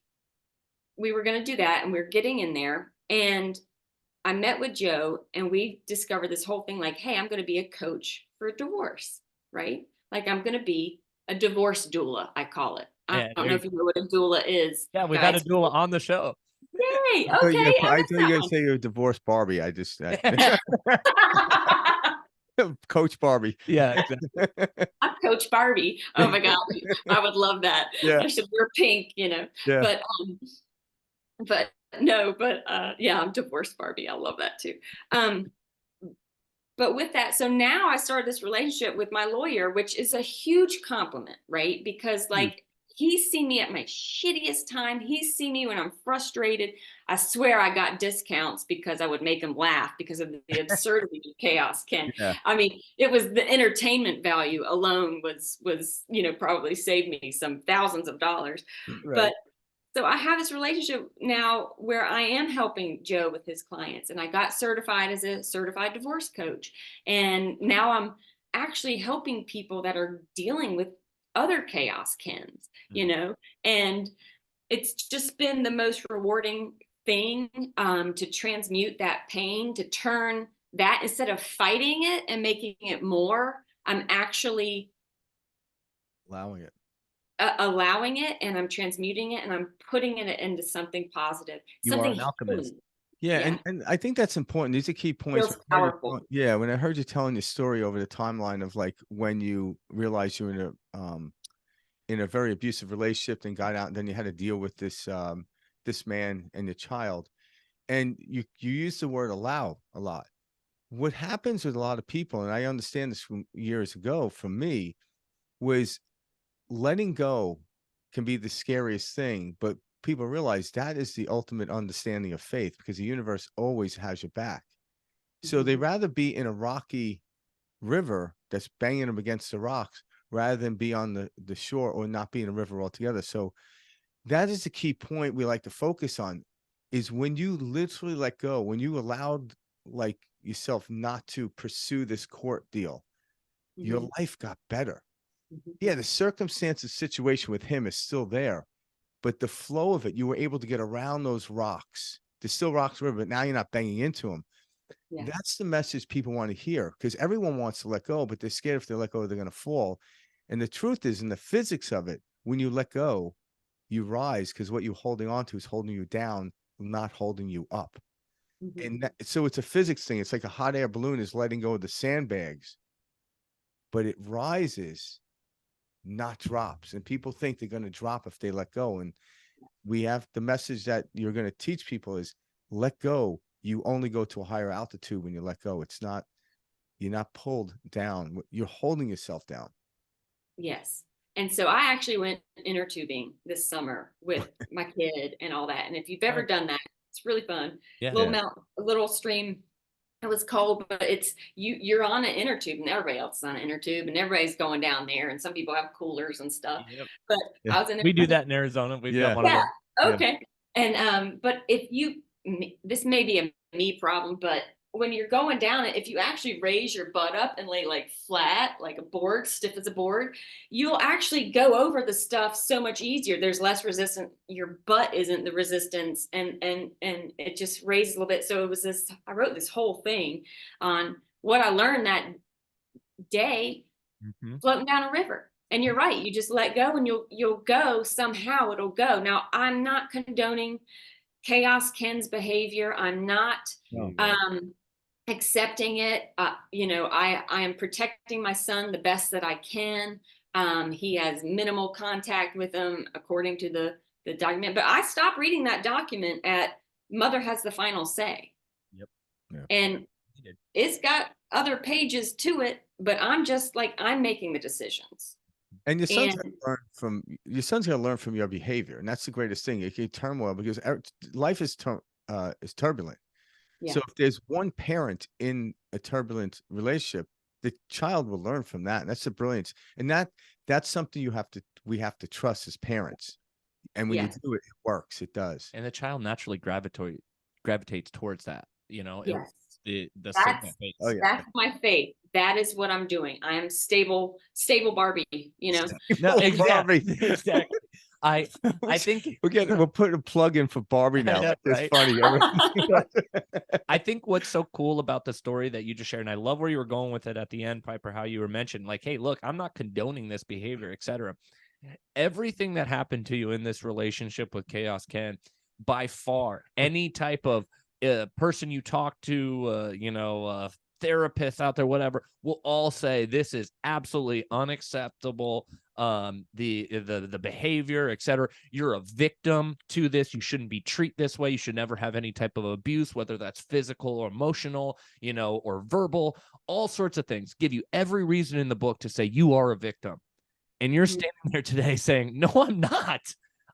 we were going to do that and we were getting in there, and I met with Joe and we discovered this whole thing like, hey, I'm going to be a coach for divorce, right? Like I'm going to be a divorce doula, I call it. I don't know if you know what a doula is. Yeah, we've had a doula on the show. Yay. Okay. I thought you were going to say you're a divorce Barbie. I just Coach Barbie. Yeah, exactly. I'm Coach Barbie. Oh my God. I would love that. Yeah. I should wear pink, Yeah. Yeah, I'm divorced Barbie. I love that too. But with that, so now I started this relationship with my lawyer, which is a huge compliment, right? Because like he's seen me at my shittiest time. He's seen me when I'm frustrated. I swear I got discounts because I would make him laugh because of the absurdity of Chaos Ken. Yeah. I mean, it was the entertainment value alone was, probably saved me some thousands of dollars. Right. But so I have this relationship now where I am helping Joe with his clients, and I got certified as a certified divorce coach. And now I'm actually helping people that are dealing with other Chaos Kens, and it's just been the most rewarding thing to transmute that pain, to turn that, instead of fighting it and making it more, I'm actually allowing it, and I'm transmuting it and I'm putting it into something positive. You are an alchemist. Yeah. And I think that's important. These are key points. Feels powerful. Yeah. When I heard you telling the story over the timeline of like when you realized you were in a very abusive relationship and got out, and then you had to deal with this man and your child, and you use the word allow a lot. What happens with a lot of people, and I understand this from years ago from me, was letting go can be the scariest thing, but people realize that is the ultimate understanding of faith, because the universe always has your back. So they'd rather be in a rocky river that's banging them against the rocks rather than be on the shore or not be in a river altogether. So that is the key point we like to focus on, is when you literally let go, when you allowed like yourself not to pursue this court deal, your life got better. Yeah, the circumstances situation with him is still there, but the flow of it, you were able to get around those rocks. There's still rocks river, but now you're not banging into them. Yeah. That's the message people want to hear, because everyone wants to let go, but they're scared if they let go, they're going to fall. And the truth is, in the physics of it, when you let go, you rise, because what you're holding on to is holding you down, not holding you up. Mhm. And so it's a physics thing. It's like a hot air balloon is letting go of the sandbags, but it rises, not drops. And people think they're going to drop if they let go. And we have the message that you're going to teach people is let go. You only go to a higher altitude when you let go. It's not, you're not pulled down. You're holding yourself down. Yes. And so I actually went inner tubing this summer with my kid and all that. And if you've ever done that, it's really fun. Yeah. A little stream. It was cold, but it's you're on an inner tube and everybody else is on an inner tube and everybody's going down there. And some people have coolers and stuff. Yep. But Yeah. I was in We do that in Arizona. We've got one of Yeah. those. Okay. And but if you this may be a me problem, but when you're going down it, if you actually raise your butt up and lay like flat, like a board, stiff as a board, you'll actually go over the stuff so much easier. There's less resistance. Your butt isn't the resistance, and it just raises a little bit. So it was this. I wrote this whole thing on what I learned that day floating down a river. And you're right. You just let go and you'll go somehow. It'll go. Now, I'm not condoning Chaos Ken's behavior. I'm not accepting it. I am protecting my son the best that I can. He has minimal contact with him according to the document. But I stopped reading that document at mother has the final say. Yep. Yeah. And it's got other pages to it, but I'm just like, I'm making the decisions. And your son's going to learn from your behavior. And that's the greatest thing. It can turmoil because life is turbulent. Yeah. So if there's one parent in a turbulent relationship, the child will learn from that. And that's the brilliance. And that's something we have to trust as parents. And when you do it, it works. It does. And the child naturally gravitates towards that. Yes. That's my faith. That is what I'm doing. I am stable Barbie, No, exactly. I think we'll put a plug in for Barbie now. It's right? funny. I think what's so cool about the story that you just shared, and I love where you were going with it at the end, Piper, how you were mentioned, like, hey, look, I'm not condoning this behavior, etc. Everything that happened to you in this relationship with Chaos Ken, by far, any type of person you talk to, therapists out there, whatever, will all say this is absolutely unacceptable. The behavior, etc. You're a victim to this. You shouldn't be treated this way. You should never have any type of abuse, whether that's physical or emotional, or verbal, all sorts of things. Give you every reason in the book to say you are a victim. And you're standing there today saying, no, I'm not.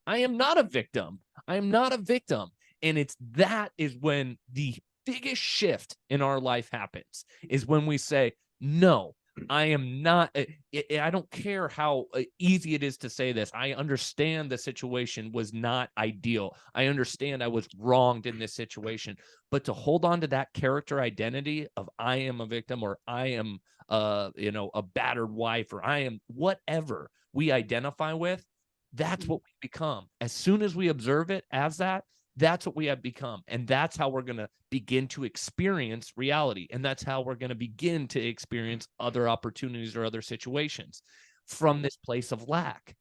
I am not a victim. I am not a victim. And that is when the biggest shift in our life happens, is when we say, no, I am not. I don't care how easy it is to say this. I understand the situation was not ideal. I understand I was wronged in this situation. But to hold on to that character identity of I am a victim, or I am, a battered wife, or I am whatever we identify with, that's what we become. As soon as we observe it as that, that's what we have become. And that's how we're going to begin to experience reality. And that's how we're going to begin to experience other opportunities or other situations from this place of lack.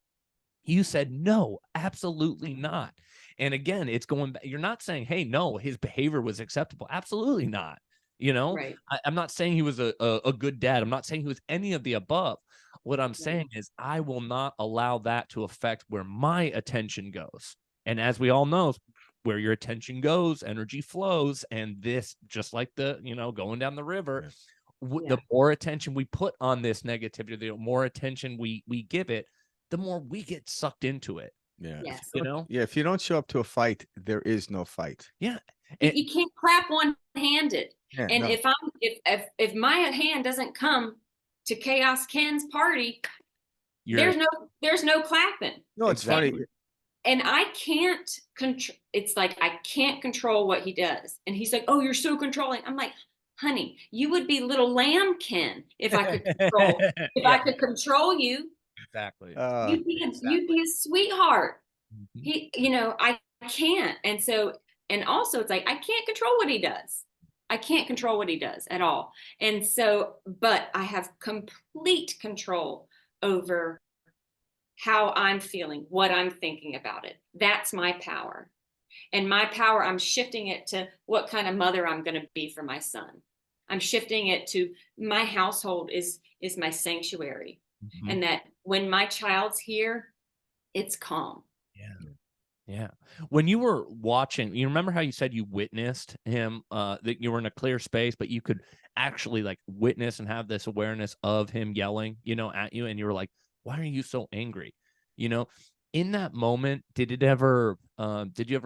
You said, no, absolutely not. And again, it's going back. You're not saying, hey, no, his behavior was acceptable. Absolutely not. Right. I'm not saying he was a good dad. I'm not saying he was any of the above. What I'm saying is I will not allow that to affect where my attention goes. And as we all know, where your attention goes, energy flows. And this, just like going down the river, the more attention we put on this negativity, the more attention we give it, the more we get sucked into it. Yeah. Yes. If you don't show up to a fight, there is no fight. Yeah. You can't clap one-handed. Yeah, and no. if my hand doesn't come to Chaos Ken's party, there's no clapping. No, it's funny. And I can't control. It's like I can't control what he does. And he's like, "Oh, you're so controlling." I'm like, "Honey, you would be little lamb Ken if I could control. I could control you. Exactly. You'd be a sweetheart." I can't. And also, it's like I can't control what he does. I can't control what he does at all. And so, but I have complete control over how I'm feeling, what I'm thinking about it. That's my power. And my power, I'm shifting it to what kind of mother I'm going to be for my son. I'm shifting it to my household is my sanctuary. Mhm. And that when my child's here, it's calm. Yeah. Yeah. When you were watching, you remember how you said you witnessed him, that you were in a clear space, but you could actually like witness and have this awareness of him yelling, at you, and you were like, why are you so angry? In that moment, did you ever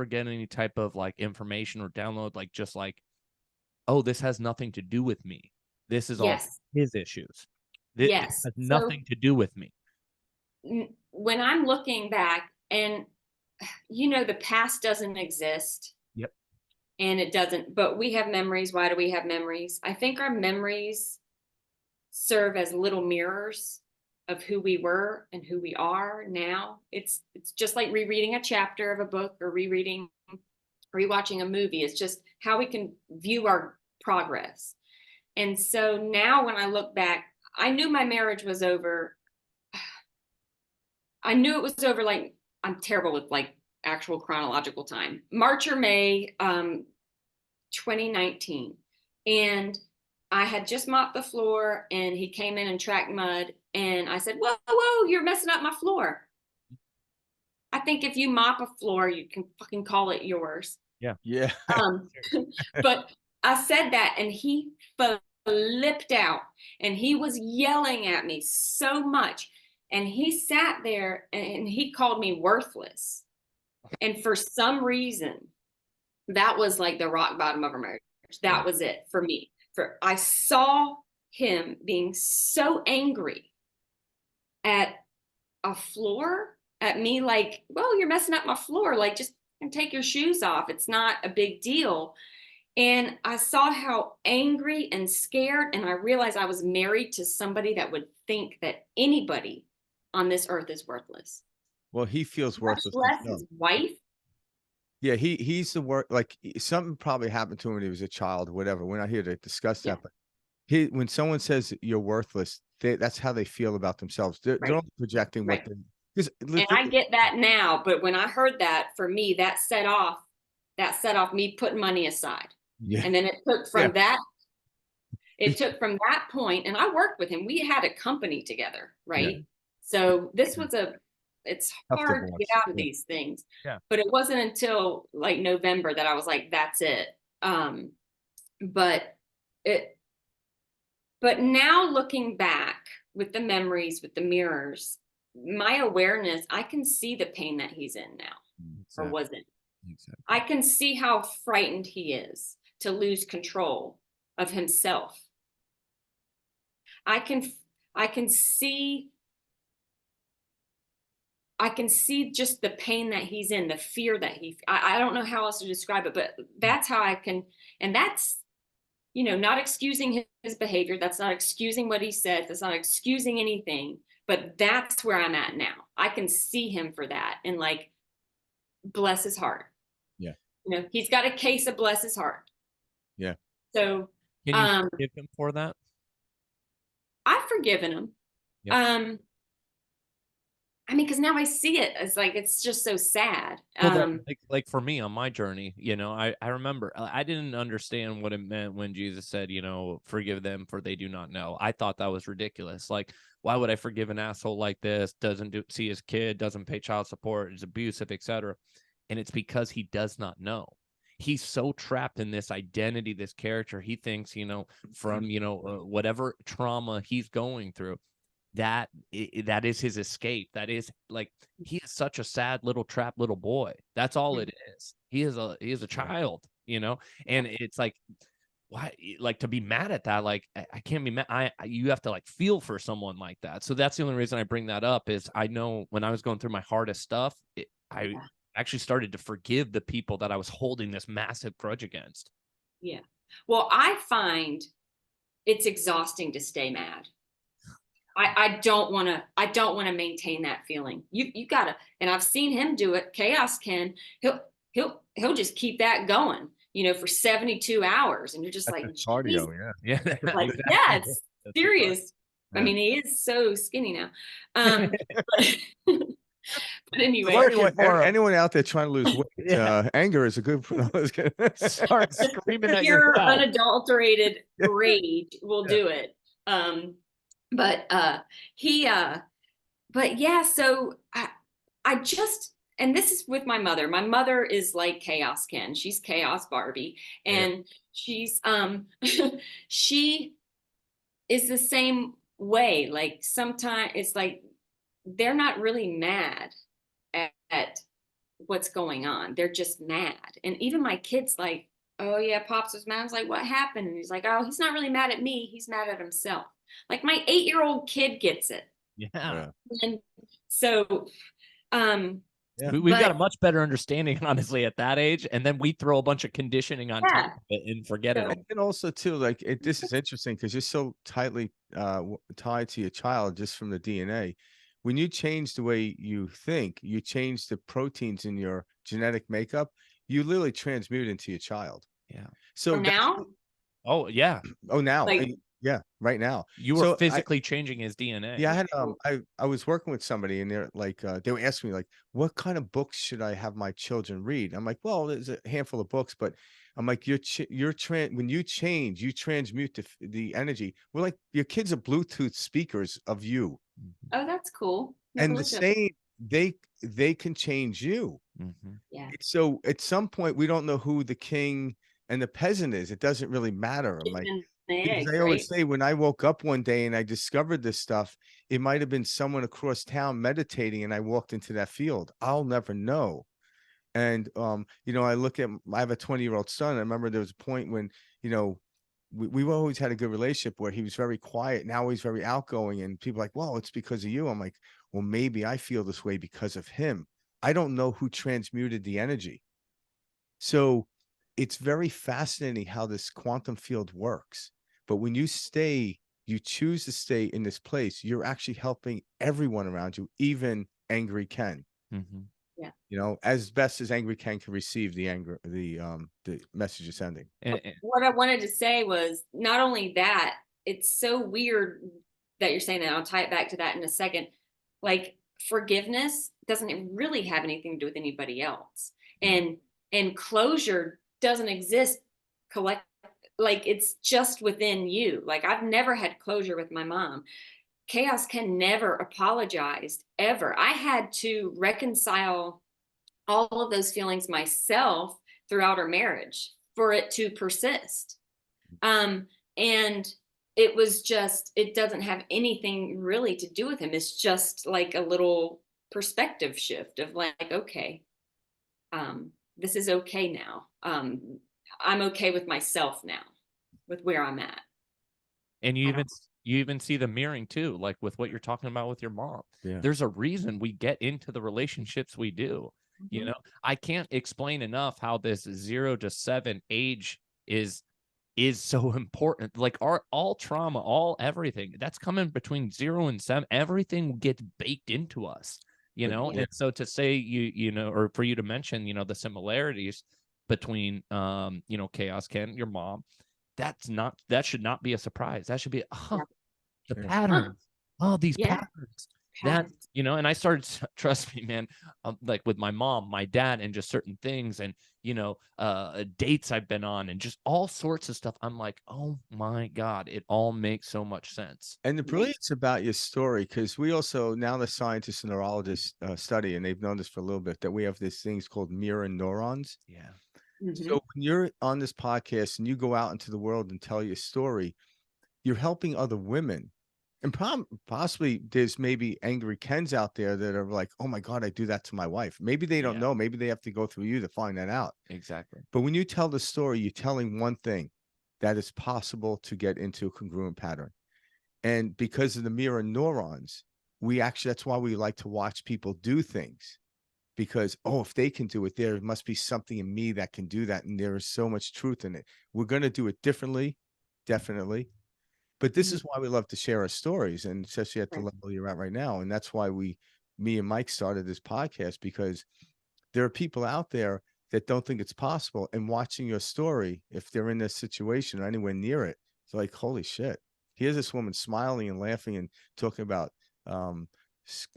get any type of like information or download, like just like, oh, this has nothing to do with me. This is all Yes. his issues. This Yes. has So nothing to do with me. when I'm looking back, and the past doesn't exist. Yep. And it doesn't, but we have memories. Why do we have memories? I think our memories serve as little mirrors of who we were and who we are now. It's just like rereading a chapter of a book or rewatching a movie. It's just how we can view our progress. And so now when I look back, I knew my marriage was over. I knew it was over. Like, I'm terrible with like actual chronological time. March or May, 2019. And I had just mopped the floor and he came in and tracked mud. And I said, whoa, you're messing up my floor. I think if you mop a floor, you can fucking call it yours. Yeah. Yeah. But I said that and he flipped out and he was yelling at me so much. And he sat there and he called me worthless. And for some reason, that was like the rock bottom of our marriage. That was it for me. I saw him being so angry at a floor, at me, like, well, you're messing up my floor. Like, just take your shoes off. It's not a big deal. And I saw how angry and scared, and I realized I was married to somebody that would think that anybody on this earth is worthless. Well, he feels Much worthless less himself. his wife. Yeah, he's the work. Like something probably happened to him when he was a child, or whatever. We're not here to discuss Yeah. that, but when someone says you're worthless, that's how they feel about themselves. They're Right. only projecting what Right. they. And I get that now, but when I heard that, for me, that set off me putting money aside. Yeah. And then it took from that point, and I worked with him. We had a company together, right? Yeah. So this was it's Tough hard to get divorce. out of Yeah. these things. Yeah. But it wasn't until like November that I was like, that's it. But now looking back with the memories, with the mirrors, my awareness, I can see the pain that he's in now. Exactly. Or wasn't. Exactly. I can see how frightened he is to lose control of himself. I can see just the pain that he's in, the fear that I don't know how else to describe it, but that's how I can, and that's, not excusing his behavior. That's not excusing what he said. That's not excusing anything, but that's where I'm at now. I can see him for that. And like, bless his heart. Yeah. He's got a case of bless his heart. Yeah. So Can you forgive him for that? I've forgiven him. Yep. I mean, because now I see it as like, it's just so sad. Well, like for me on my journey, I remember I didn't understand what it meant when Jesus said, forgive them for they do not know. I thought that was ridiculous. Like, why would I forgive an asshole like this? Doesn't see his kid, doesn't pay child support, is abusive, etc. And it's because he does not know. He's so trapped in this identity, this character. He thinks, from, whatever trauma he's going through, that is his escape. That is like, he is such a sad little trapped little boy. That's all it is. He is a child, and it's like, why, like, to be mad at that, like, I can't be mad. You have to like feel for someone like that. So that's the only reason I bring that up, is I know when I was going through my hardest stuff, I actually started to forgive the people that I was holding this massive grudge against. Yeah. Well, I find it's exhausting to stay mad. I don't want to maintain that feeling. You gotta, and I've seen him do it. Chaos he'll just keep that going. for 72 hours. And you're just like, Cardio, yeah. like, yeah, it's That's serious. I Yeah. mean, he is so skinny now. But, but anyway, Anyone out there trying to lose weight, Yeah. anger is a good. Start screaming at pure yourself. unadulterated rage will do it. But he but yeah, so I just, and this is with my mother. My mother is like Chaos Ken. She's Chaos Barbie. And she's she is the same way. Like sometimes it's like they're not really mad at what's going on. They're just mad. And even my kids like, oh yeah, Pops was mad. I was like, what happened? And he's like, oh, he's not really mad at me. He's mad at himself. Like my 8-year-old kid gets it. Yeah. And so, We've got a much better understanding, honestly, at that age. And then we throw a bunch of conditioning on top of it and forget it all. And also too, like this is interesting because you're so tightly tied to your child just from the DNA. When you change the way you think, you change the proteins in your genetic makeup, you literally transmute into your child. Yeah. So now, oh yeah. Oh, now, like, yeah, right now. You were physically changing his DNA. Yeah, I had I was working with somebody and they're like they were asking me like, what kind of books should I have my children read? I'm like, well, there's a handful of books, but I'm like, when you change, you transmute the energy. We're like, your kids are Bluetooth speakers of you. oh, that's cool. And the same, they can change you. Yeah. So at some point, we don't know who the king and the peasant is. It doesn't really matter. I'm like, because I always say when I woke up one day and I discovered this stuff, it might have been someone across town meditating and I walked into that field. I'll never know. And I have a 20-year-old son. I remember there was a point when, we've always had a good relationship where he was very quiet. Now he's very outgoing and people are like, well, it's because of you. I'm like, well, maybe I feel this way because of him. I don't know who transmuted the energy. So it's very fascinating how this quantum field works. But when you choose to stay in this place, you're actually helping everyone around you, even angry Ken. Yeah. As best as angry Ken can receive the anger, the message you're sending. What I wanted to say was not only that, it's so weird that you're saying that. I'll tie it back to that in a second. Like forgiveness doesn't really have anything to do with anybody else. And closure doesn't exist like it's just within you. Like I've never had closure with my mom. Chaos Ken never apologized ever. I had to reconcile all of those feelings myself throughout our marriage for it to persist. And it was just, it doesn't have anything really to do with him. It's just like a little perspective shift of like, okay, this is okay now. I'm okay with myself now, with where I'm at. And you even see the mirroring too, like with what you're talking about with your mom. Yeah. There's a reason we get into the relationships we do. I can't explain enough how this 0 to 7 age is so important. Like all trauma, all everything that's coming between 0 and 7, everything gets baked into us, And so to say or for you to mention, the similarities between Chaos Ken, your mom, that should not be a surprise. That should be the patterns. Oh, these patterns. That and I started, trust me, man, like with my mom, my dad, and just certain things, and dates I've been on, and just all sorts of stuff. I'm like, oh my God, it all makes so much sense. And the brilliance about your story, because we also, now the scientists and neurologists study, and they've known this for a little bit, that we have these things called mirror neurons. Yeah. So when you're on this podcast and you go out into the world and tell your story, you're helping other women. And possibly there's maybe angry Kens out there that are like, oh my God, I do that to my wife. Maybe they don't know. Maybe they have to go through you to find that out. Exactly. But when you tell the story, you're telling one thing, that it's possible to get into a congruent pattern. And because of the mirror neurons, that's why we like to watch people do things. Because, if they can do it, there must be something in me that can do that. And there is so much truth in it. We're going to do it differently, definitely. But this is why we love to share our stories, and especially at the level you're at right now. And that's why me and Mike started this podcast, because there are people out there that don't think it's possible, and watching your story, if they're in this situation or anywhere near it, it's like, holy shit. Here's this woman smiling and laughing and talking about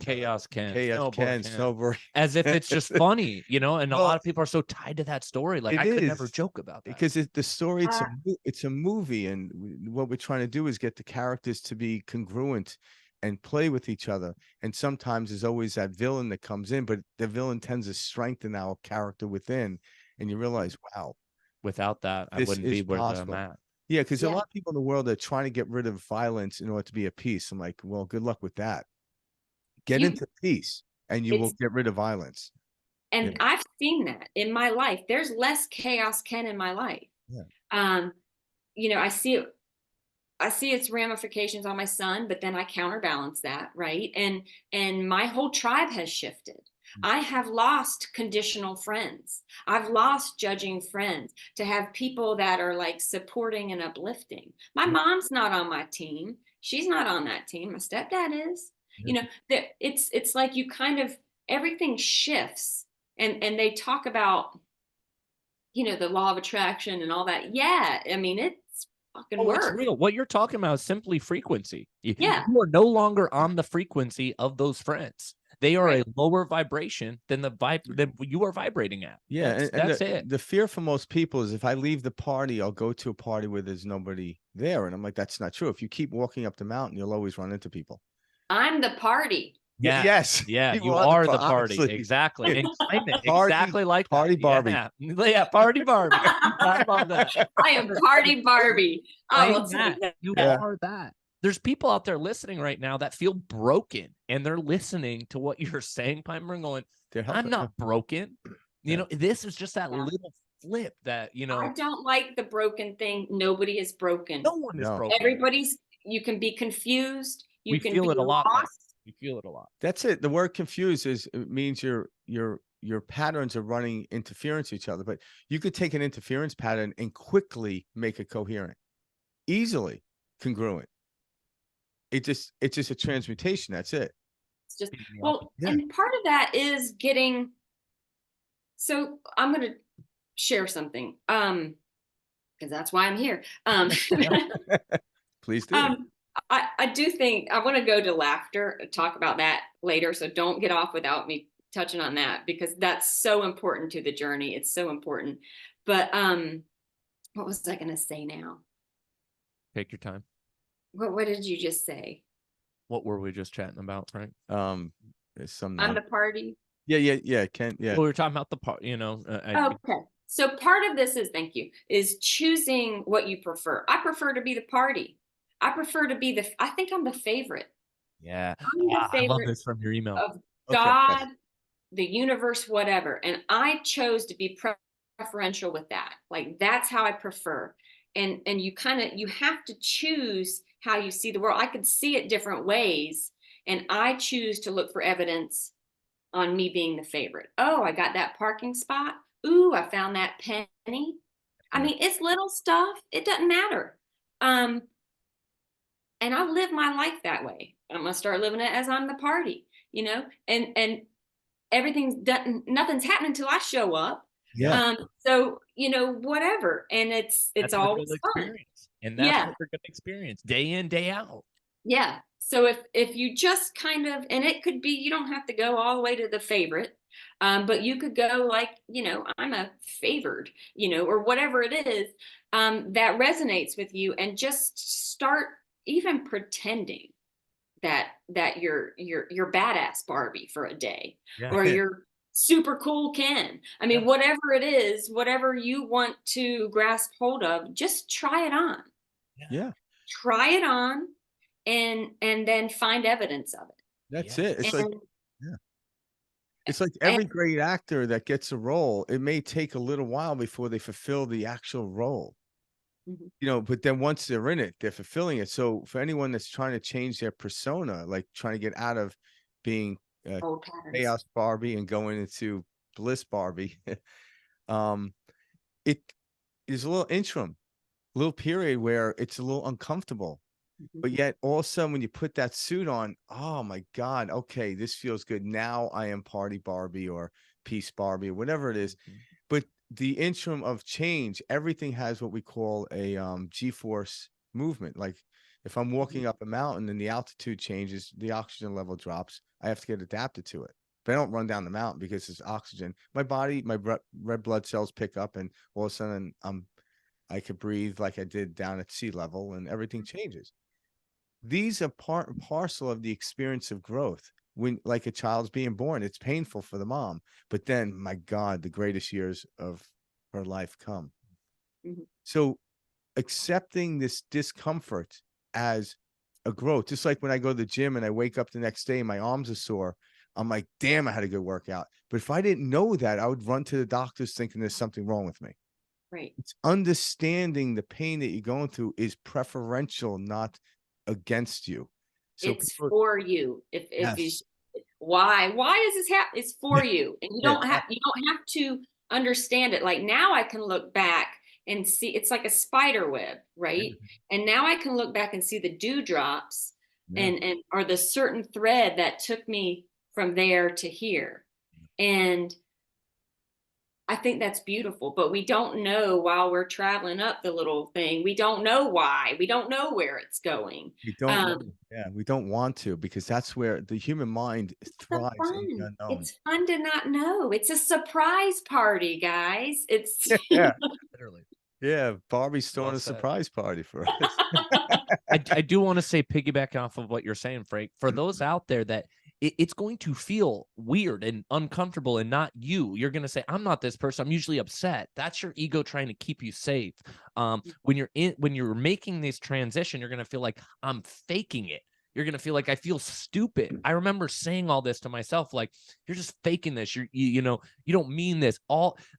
Chaos Ken, chaos Ken, Ken. snowboard. As if it's just funny, you know, and a Well, lot of people are so tied to that story. Like, it I could never is, joke about that. because the story, Uh, it's a movie, and what we're trying to do is get the characters to be congruent and play with each other. And sometimes there's always that villain that comes in, but the villain tends to strengthen our character within, and you realize, wow, Without that, I this wouldn't is be where I'm possible. at. Yeah, because a Yeah. lot of people in the world are trying to get rid of violence in order to be at peace. I'm like, well, good luck with that. Get You- into peace, and you will It's get rid of violence. And Yeah. I've seen that in my life. There's less chaos Ken in my life. Yeah. You know, I see its ramifications on my son, but then I counterbalance that, right? And my whole tribe has shifted. I have lost conditional friends. I've lost judging friends to have people that are like supporting and uplifting. My mom's not on my team. She's not on that team. My stepdad is. You know, that it's like you kind of, everything shifts, and they talk about, you know, the law of attraction and all that. Yeah, I mean, it's fucking Oh, it's work. real. What you're talking about is simply frequency. Yeah. You are no longer on the frequency of those friends. They are Right. a lower vibration than the that you are vibrating at. Yeah, That's and it. the fear for most people is, if I leave the party, I'll go to a party where there's nobody there. And I'm like, that's not true. If you keep walking up the mountain, you'll always run into people. I'm the party. Yeah. Yes. Yeah, you are are the party. honestly. Exactly. And claim it Party- exactly like that. party Barbie. Yeah. Yeah, party Barbie. I love that. I am party Barbie. I will Claim tell that. you that. You Yeah. are that. There's people out there listening right now that feel broken, and they're listening to what you're saying, Piper, and going, They're I'm helping. not broken. You Yeah. know, this is just that Yeah. little flip that, you I know, don't like the broken thing. Nobody is broken. no one is No. broken. Everybody's, you can be confused. You We can feel be it a lot, Piper. lost. You feel it a lot. That's it. The word confused it means your patterns are running interference with each other, but you could take an interference pattern and quickly make it coherent, easily congruent. It's just a transmutation. That's it. It's just, Beating the well, Yeah. and part of that is getting, so I'm going to share something, because that's why I'm here. Please do. I do think I want to go to laughter, talk about that later. So don't get off without me touching on that, because that's so important to the journey. It's so important. But what was I going to say now? Take your time. What did you just say? What were we just chatting about, right? There's some. I'm the party. Yeah. Ken. Yeah. Well, we were talking about the part, you know. Okay. So part of this is, thank you, is choosing what you prefer. I prefer to be the party. I prefer to be I think I'm the favorite. Yeah. I'm the I love favorite this from your email. of Okay. God, the universe, whatever. And I chose to be preferential with that. Like, that's how I prefer. And you have to choose how you see the world. I could see it different ways, and I choose to look for evidence on me being the favorite. Oh, I got that parking spot. Ooh, I found that penny. I mean, it's little stuff. It doesn't matter. And I live my life that way. I'm gonna start living it as I'm the party, you know, and everything's done. Nothing's happening until I show up. Yeah. So, you know, whatever. And it's That's a always good fun. experience. And that's Yeah. what we're going to experience day in, day out. Yeah. So if you just kind of, and it could be, you don't have to go all the way to the favorite, but you could go like, you know, I'm a favored, you know, or whatever it is, that resonates with you, and just start even pretending that you're badass Barbie for a day, Yeah. or you're super cool Ken. I mean, Yeah. whatever it is, whatever you want to grasp hold of, just try it on. Yeah. Try it on, and then find evidence of it. That's Yeah. it. It's like, And- yeah. It's like every great actor that gets a role, it may take a little while before they fulfill the actual role. Mhm. You know, but then once they're in it, they're fulfilling it. So for anyone that's trying to change their persona, like trying to get out of being Old patterns. chaos Barbie and going into bliss Barbie, it is a little interim, little period where it's a little uncomfortable. Mhm. But yet all of a sudden when you put that suit on, oh my God, okay, this feels good. Now I am party Barbie or peace Barbie or whatever it is. But the interim of change, everything has what we call a G-force movement. Like if I'm walking up a mountain and the altitude changes, the oxygen level drops, I have to get adapted to it. But I don't run down the mountain because it's oxygen. My body, my red blood cells pick up, and all of a sudden I could breathe like I did down at sea level, and everything changes. These are part and parcel of the experience of growth. When, like, a child's being born, it's painful for the mom, but then, my God, the greatest years of her life come. Mhm. So accepting this discomfort as a growth, just like when I go to the gym and I wake up the next day and my arms are sore, I'm like, damn, I had a good workout. But if I didn't know that, I would run to the doctors thinking there's something wrong with me. Right. It's understanding the pain that you're going through is preferential, not against you. So It's people, for you. If you, yes, why does this happen? It's for you, and yeah, you don't have to understand it. Like now I can look back and see it's like a spider web, right? And now I can look back and see the dewdrops yeah. and or the certain thread that took me from there to here. And I think that's beautiful, but we don't know while we're traveling up the little thing. We don't know why. We don't know where it's going. We don't know. Um, Yeah, we don't want to, because that's where the human mind so thrives in the fun. unknown. It's fun to not know. It's a surprise party, guys. It's Yeah, Literally. yeah. Barbie's throwing Well a said. surprise party for us. I do want to say, piggyback off of what you're saying, Frank, for those out there that it's going to feel weird and uncomfortable and not you. You're going to say, I'm not this person. I'm usually upset. That's your ego trying to keep you safe. When you're making this transition, you're going to feel like I'm faking it. You're going to feel like I feel stupid. I remember saying all this to myself, like, you're just faking this. You know, you don't mean this.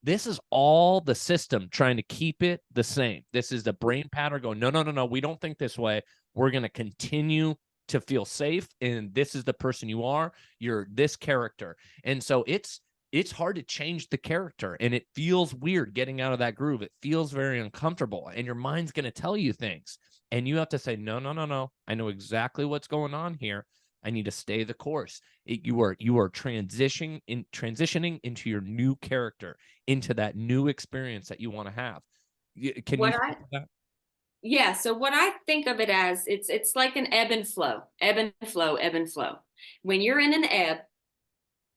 This is all the system trying to keep it the same. This is the brain pattern going, no, no, no, no. We don't think this way. We're going to continue to feel safe. And this is the person you are. You're this character. And so it's hard to change the character, and it feels weird getting out of that groove. It feels very uncomfortable, and your mind's going to tell you things. And you have to say, no, no, no, no. I know exactly what's going on here. I need to stay the course. You are transitioning into your new character, into that new experience that you want to have. Can you what speak I to that? yeah, so what I think of it as, it's like an ebb and flow, ebb and flow, ebb and flow. When you're in an ebb,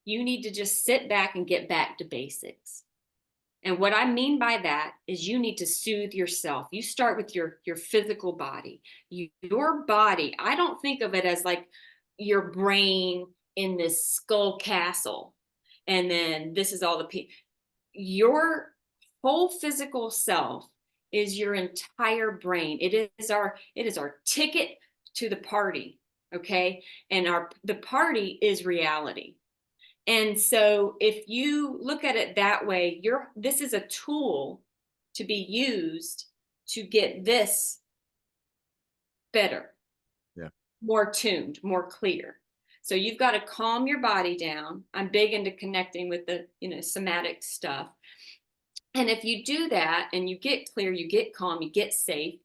you need to just sit back and get back to basics. And what I mean by that is you need to soothe yourself. You start with your physical body. Your body, I don't think of it as like your brain in this skull castle. And then this is all your whole physical self is your entire brain. It is our ticket to the party, okay? And the party is reality. And so if you look at it that way, this is a tool to be used to get this better, Yeah. more tuned, more clear. So you've got to calm your body down. I'm big into connecting with the, somatic stuff. And if you do that and you get clear, you get calm, you get safe,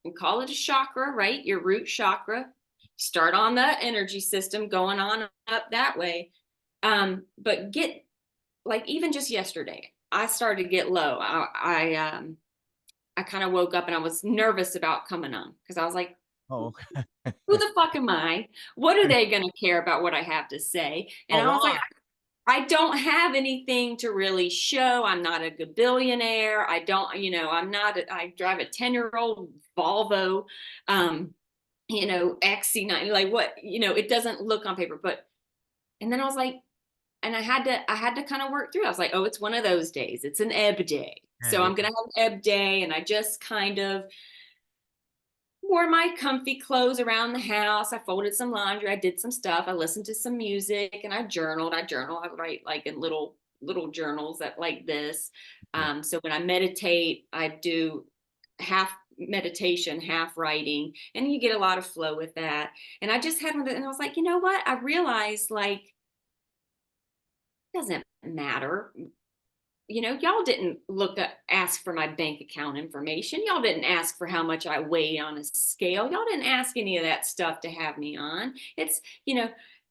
and call it a chakra, right? Your root chakra. Start on the energy system going on up that way. But get, like, even just yesterday, I started to get low. I kind of woke up and I was nervous about coming on because I was like, Oh, who the fuck am I? What are they going to care about what I have to say? And A I was like, lot. I don't have anything to really show. I'm not a billionaire. I don't, I'm not, I drive a 10-year-old Volvo, XC90, like what, it doesn't look on paper, and then I was like, and I had to kind of work through. I was like, oh, it's one of those days. It's an ebb day. So I'm going to have an ebb day. And I just kind of wore my comfy clothes around the house. I folded some laundry. I did some stuff. I listened to some music and I journaled. I write like in little journals that like this. yeah. So when I meditate, I do half meditation, half writing, and you get a lot of flow with that. And I just had one, and I was like, you know what? I realized, like, it doesn't matter y'all didn't ask for my bank account information. Y'all didn't ask for how much I weigh on a scale. Y'all didn't ask any of that stuff to have me on. It's,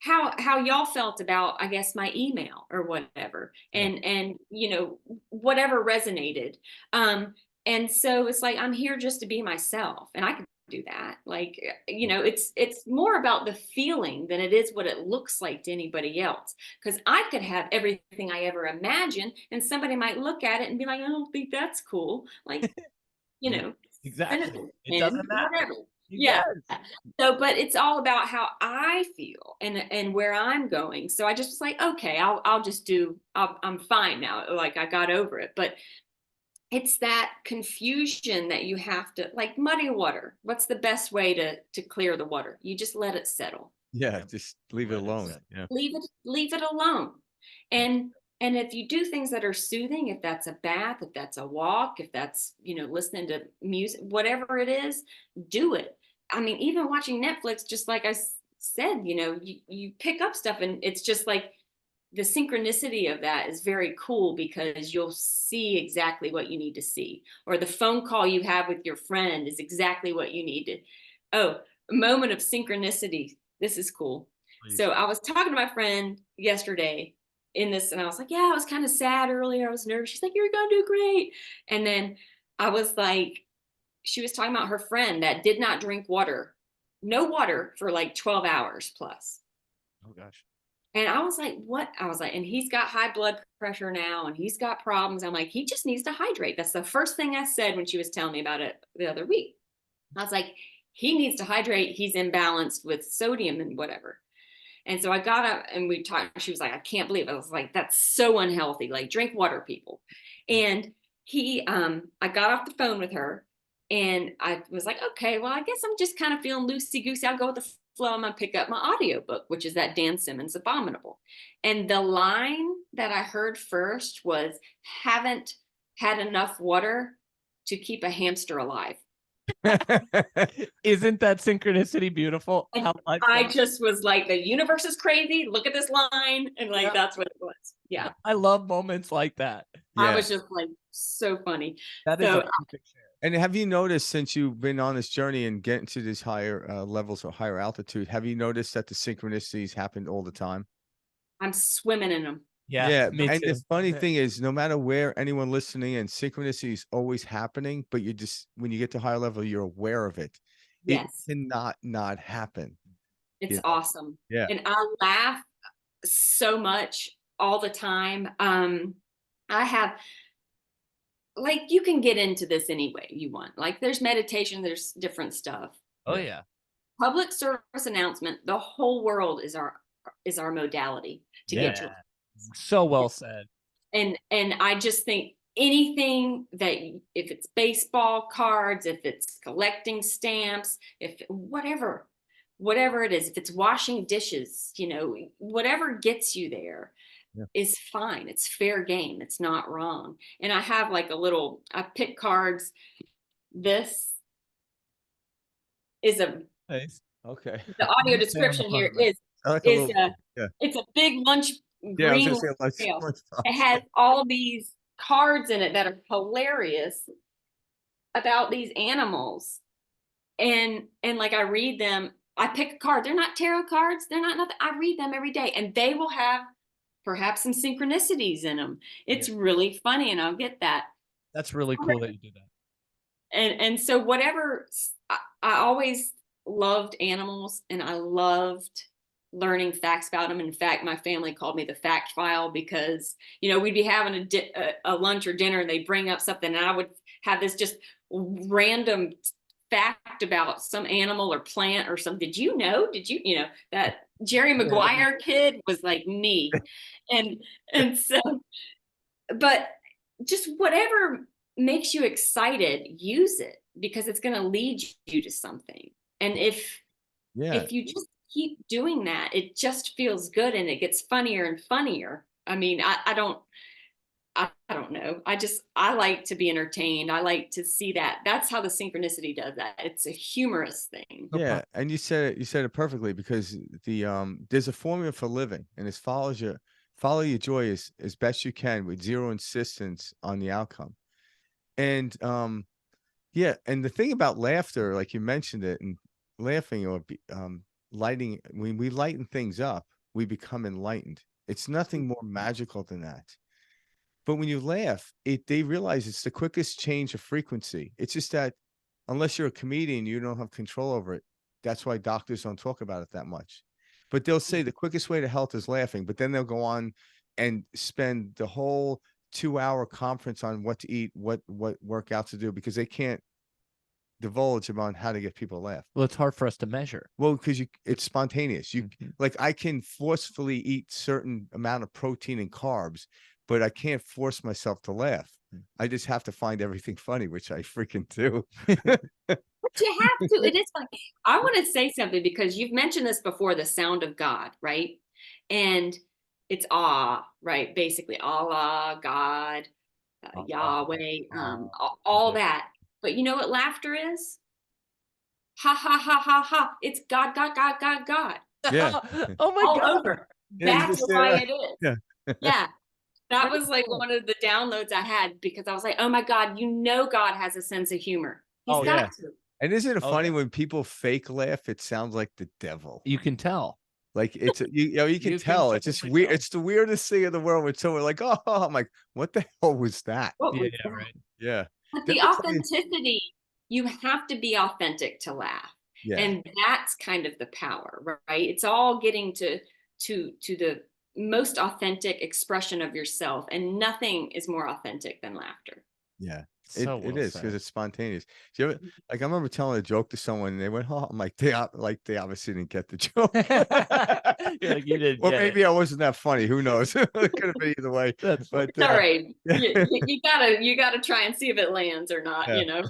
how y'all felt about, I guess, my email or whatever, and whatever resonated. And so it's like, I'm here just to be myself, and I can do that. Like, it's more about the feeling than it is what it looks like to anybody else. Because I could have everything I ever imagined, and somebody might look at it and be like, I don't think that's cool. Like, Exactly. and It doesn't matter. whatever. Yeah. So, but it's all about how I feel and where I'm going. So I just was like, okay, I'll just I'm fine now. Like, I got over it. But it's that confusion that you have to, like muddy water. What's the best way to clear the water? You just let it settle. Yeah, just leave it alone. Yeah. Leave it alone. And if you do things that are soothing, if that's a bath, if that's a walk, if that's, listening to music, whatever it is, do it. I mean, even watching Netflix, just like I said, you pick up stuff, and it's just like, the synchronicity of that is very cool, because you'll see exactly what you need to see. Or the phone call you have with your friend is exactly what you need to. Oh, a moment of synchronicity. This is cool. Please. So I was talking to my friend yesterday in this, and I was like, yeah, I was kind of sad earlier. I was nervous. She's like, you're going to do great. And then I was like, she was talking about her friend that did not drink no water for like 12 hours plus. Oh gosh. And I was like, what? I was like, and he's got high blood pressure now, and he's got problems. I'm like, he just needs to hydrate. That's the first thing I said when she was telling me about it the other week. I was like, he needs to hydrate. He's imbalanced with sodium and whatever. And so I got up and we talked. She was like, I can't believe it. I was like, that's so unhealthy. Like, drink water, people. And I got off the phone with her, and I was like, okay, well, I guess I'm just kind of feeling loosey-goosey. I'll go with the flow. I'm gonna pick up my audiobook, which is that Dan Simmons Abominable. And the line that I heard first was, haven't had enough water to keep a hamster alive. Isn't that synchronicity beautiful? I just was like, the universe is crazy. Look at this line. And like, that's what it was. Yeah. I love moments like that. Yeah. I was just like, so funny. That is a perfect share. And have you noticed, since you've been on this journey and getting to these higher levels or higher altitude, have you noticed that the synchronicities happened all the time? I'm swimming in them. Yeah. And the funny thing is, no matter where anyone listening in, synchronicity is always happening, but when you get to higher level, you're aware of it. Yes. It cannot not happen. It's awesome. Yeah. And I laugh so much all the time. I have, like, you can get into this any way you want. Like, there's meditation, there's different stuff. Oh yeah. Public service announcement. The whole world is our modality to get to. So well said. And I just think anything that, if it's baseball cards, if it's collecting stamps, if whatever it is, if it's washing dishes, whatever gets you there is fine. It's fair game. It's not wrong. And I have like I pick cards. This is nice. Okay. The audio description here is it's a big lunch green scale. It has all these cards in it that are hilarious about these animals. And like, I read them. I pick a card. They're not tarot cards. They're not nothing. I read them every day, and they will have perhaps some synchronicities in them. It's really funny, and I'll get that. That's really cool that you do that. And so whatever, I always loved animals, and I loved learning facts about them. In fact, my family called me the fact file, because we'd be having a lunch or dinner, and they'd bring up something, and I would have this just random fact about some animal or plant or something. Did you know that Jerry Maguire kid was like me? And so, but just whatever makes you excited, use it, because it's going to lead you to something. And if you just keep doing that, it just feels good, and it gets funnier and funnier. I mean, I don't know. I like to be entertained. I like to see that. That's how the synchronicity does that. It's a humorous thing. Yeah. And you said it perfectly, because there's a formula for living, and as follows follow your joy as best you can with zero insistence on the outcome. And yeah, and the thing about laughter, like you mentioned it, and laughing or lighting, when we lighten things up, we become enlightened. It's nothing more magical than that. But when you laugh, they realize it's the quickest change of frequency. It's just that unless you're a comedian, you don't have control over it. That's why doctors don't talk about it that much. But they'll say the quickest way to health is laughing, but then they'll go on and spend the whole 2-hour conference on what to eat, what workouts to do, because they can't divulge about how to get people to laugh. Well, it's hard for us to measure. Well, because it's spontaneous. Like, I can forcefully eat certain amount of protein and carbs, but I can't force myself to laugh. I just have to find everything funny, which I freaking do. But you have to. It is funny. I want to say something because you've mentioned this before, the sound of God, right? And it's awe, right? Basically, Allah, God, Yahweh, all that. But you know what laughter is? Ha ha ha ha ha. It's God, God, God, God, God. Yeah. Oh my All God. over. Yeah, you That's just say why that. it is. Yeah. Yeah. That Pretty was like cool. one of the downloads I had because I was like, oh my God, you know God has a sense of humor. He's Oh, got yeah. to. And isn't it Oh, funny yeah. when people fake laugh? It sounds like the devil. You can tell. Like, it's you can You can tell. It's just totally weird. tell. It's the weirdest thing in the world when someone like, oh, I'm like, what the hell was that? What Yeah, was yeah, that? right. Yeah. But Let the me tell you- authenticity, you have to be authentic to laugh. Yeah. And that's kind of the power, right? It's all getting to the most authentic expression of yourself. And nothing is more authentic than laughter. Yeah. So It well is because said. it's spontaneous. Do you ever, like, I remember telling a joke to someone and they went, oh, I'm like, they obviously didn't get the joke. You're like, you didn't Or get maybe it. I wasn't that funny. Who knows? It could have been either way. That's But It's all right. yeah. You gotta try and see if it lands or not, Yeah. you know.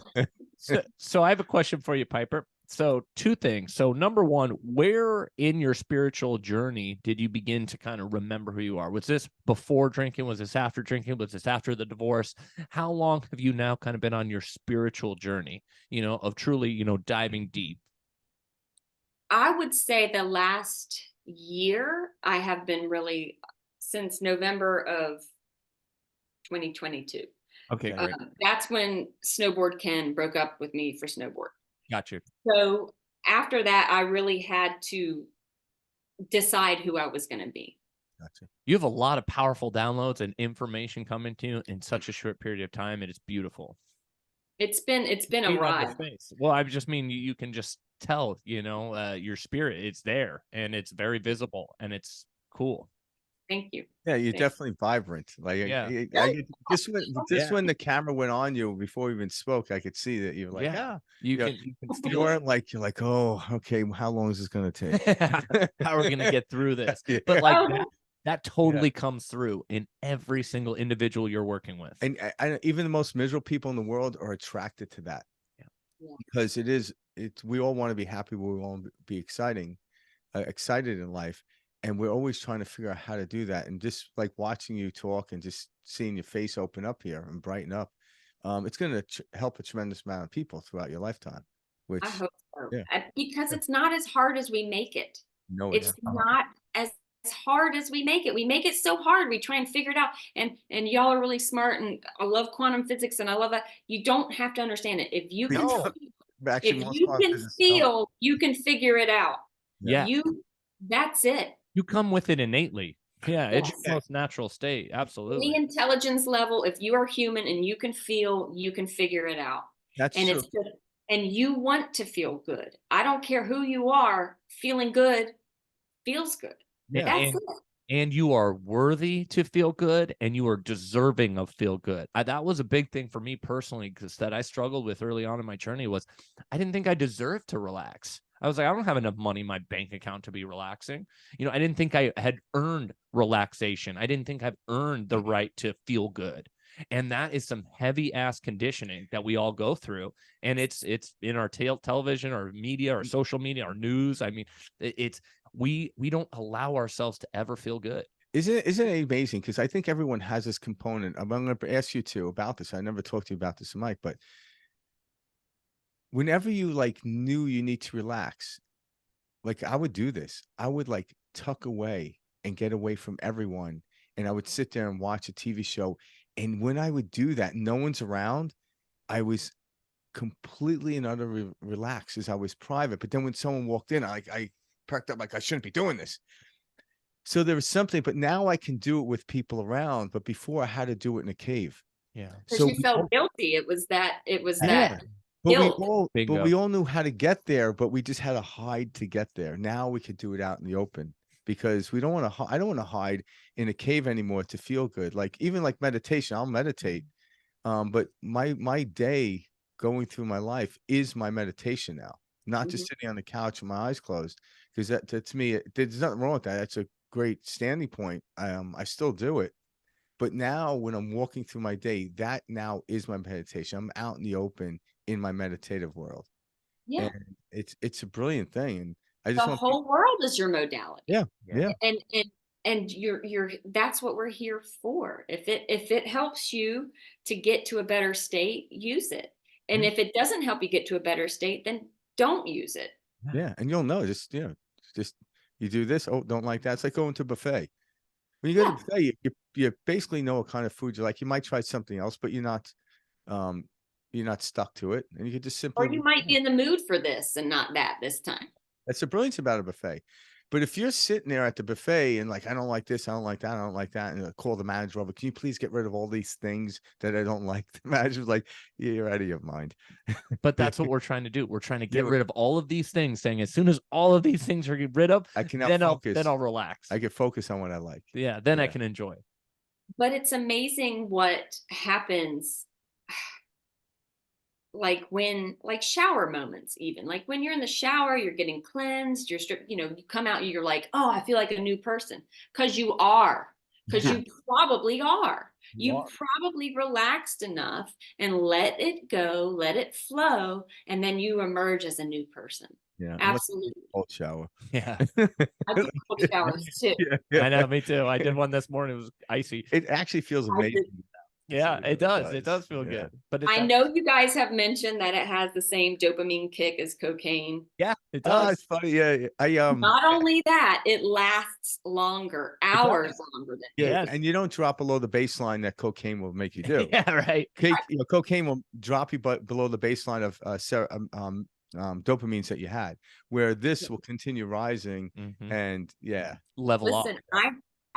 So I have a question for you, Piper. So two things. So number one, where in your spiritual journey did you begin to kind of remember who you are? Was this before drinking? Was this after drinking? Was this after the divorce? How long have you now kind of been on your spiritual journey, of truly, diving deep? I would say the last year I have been really since November of 2022. Okay, Okay. great. That's when Snowboard Ken broke up with me for snowboard. Got you. So after that, I really had to decide who I was going to be. Gotcha. You have a lot of powerful downloads and information coming to you in such a short period of time. And it's beautiful. It's been a You run the ride. space. Well, I just mean you can just tell, your spirit. It's there and it's very visible and it's cool. Thank you. Yeah, you're Thank definitely vibrant. Like, Yeah. just Yeah. when the camera went on you before we even spoke, I could see that you were like, Yeah. ah, You yeah. can You feel it. weren't like, you're like, oh, okay, how long is this gonna take? How are we gonna get through this? Yeah. But like Oh, that totally comes through in every single individual you're working with. And even the most miserable people in the world are attracted to that. Yeah. Because we all want to be happy, we all want to be excited in life. And we're always trying to figure out how to do that. And just like watching you talk and just seeing your face open up here and brighten up, it's going to help a tremendous amount of people throughout your lifetime. Which I hope so. yeah. Because it's not as hard as we make it. No, It's not as hard as we make it. We make it so hard. We try and figure it out. And y'all are really smart. And I love quantum physics and I love that. You don't have to understand it. If you can, actually, if you can feel, you can figure it out. Yeah. That's it. You come with it innately. Yeah, it's Yes. your most natural state. Absolutely. The intelligence level, if you are human and you can feel, you can figure it out. That's And true. it's just, and you want to feel good. I don't care who you are, feeling good feels good. Yeah. That's it. And you are worthy to feel good and you are deserving of feel good. That was a big thing for me personally, because that I struggled with early on in my journey was I didn't think I deserved to relax. I was like, I don't have enough money in my bank account to be relaxing. I didn't think I had earned relaxation. I didn't think I've earned the right to feel good. And that is some heavy ass conditioning that we all go through. And it's in our television or media or social media or news. I mean, we don't allow ourselves to ever feel good. Isn't it amazing? Because I think everyone has this component. I'm going to ask you too about this. I never talked to you about this, Mike, but whenever you like knew you need to relax, like I would do this. I would like tuck away and get away from everyone and I would sit there and watch a TV show. And when I would do that, no one's around, I was completely and utterly relaxed as I was private. But then when someone walked in, I perked up like I shouldn't be doing this. So there was something, but now I can do it with people around. But before I had to do it in a cave. Yeah. Because So you felt guilty. It was that yeah, but guilt. we all knew how to get there, but we just had to hide to get there. Now we could do it out in the open because we don't want to. I don't want to hide in a cave anymore to feel good. Like even like meditation, I'll meditate. But my day going through my life is my meditation now, not just sitting on the couch with my eyes closed. Because that to me, there's nothing wrong with that. That's a great standing point. I still do it. But now when I'm walking through my day, that now is my meditation. I'm out in the open in my meditative world. Yeah. And it's a brilliant thing. And I just The want whole world is your modality. yeah. Yeah. And you're that's what we're here for. If it helps you to get to a better state, use it. And if it doesn't help you get to a better state, then don't use it. Yeah. And you'll know just you do this. Oh, don't like that. It's like going to a buffet. When you go to the buffet, you basically know what kind of food you like. You might try something else, but you're not stuck to it. And you could just simply Or you might be in the mood for this and not that this time. That's the brilliance about a buffet. But if you're sitting there at the buffet and like, I don't like this, I don't like that, I don't like that, and call the manager over, can you please get rid of all these things that I don't like? The manager's like, yeah, you're out of your mind. But that's what we're trying to do. We're trying to get rid of all of these things, saying as soon as all of these things are get rid of, I can now then focus. I'll relax. I can focus on what I like. Yeah, then I can enjoy. But it's amazing what happens like shower moments, even like when you're in the shower, you're getting cleansed, you come out, you're like, oh, I feel like a new person. Because you probably are. You probably relaxed enough and let it go, let it flow, and then you emerge as a new person. Yeah, absolutely. Cold shower. Yeah, I do cold showers too. I know, me too. I did one this morning. It was icy. It actually feels amazing. Yeah, it does. It does feel good. But I know you guys have mentioned that it has the same dopamine kick as cocaine. Yeah, it does. It's funny. Yeah, Not only that, it lasts longer, hours longer than and you don't drop below the baseline that cocaine will make you do. Yeah, right. Cocaine will drop you below the baseline of dopamines that you had, where this will continue rising and level up. Listen,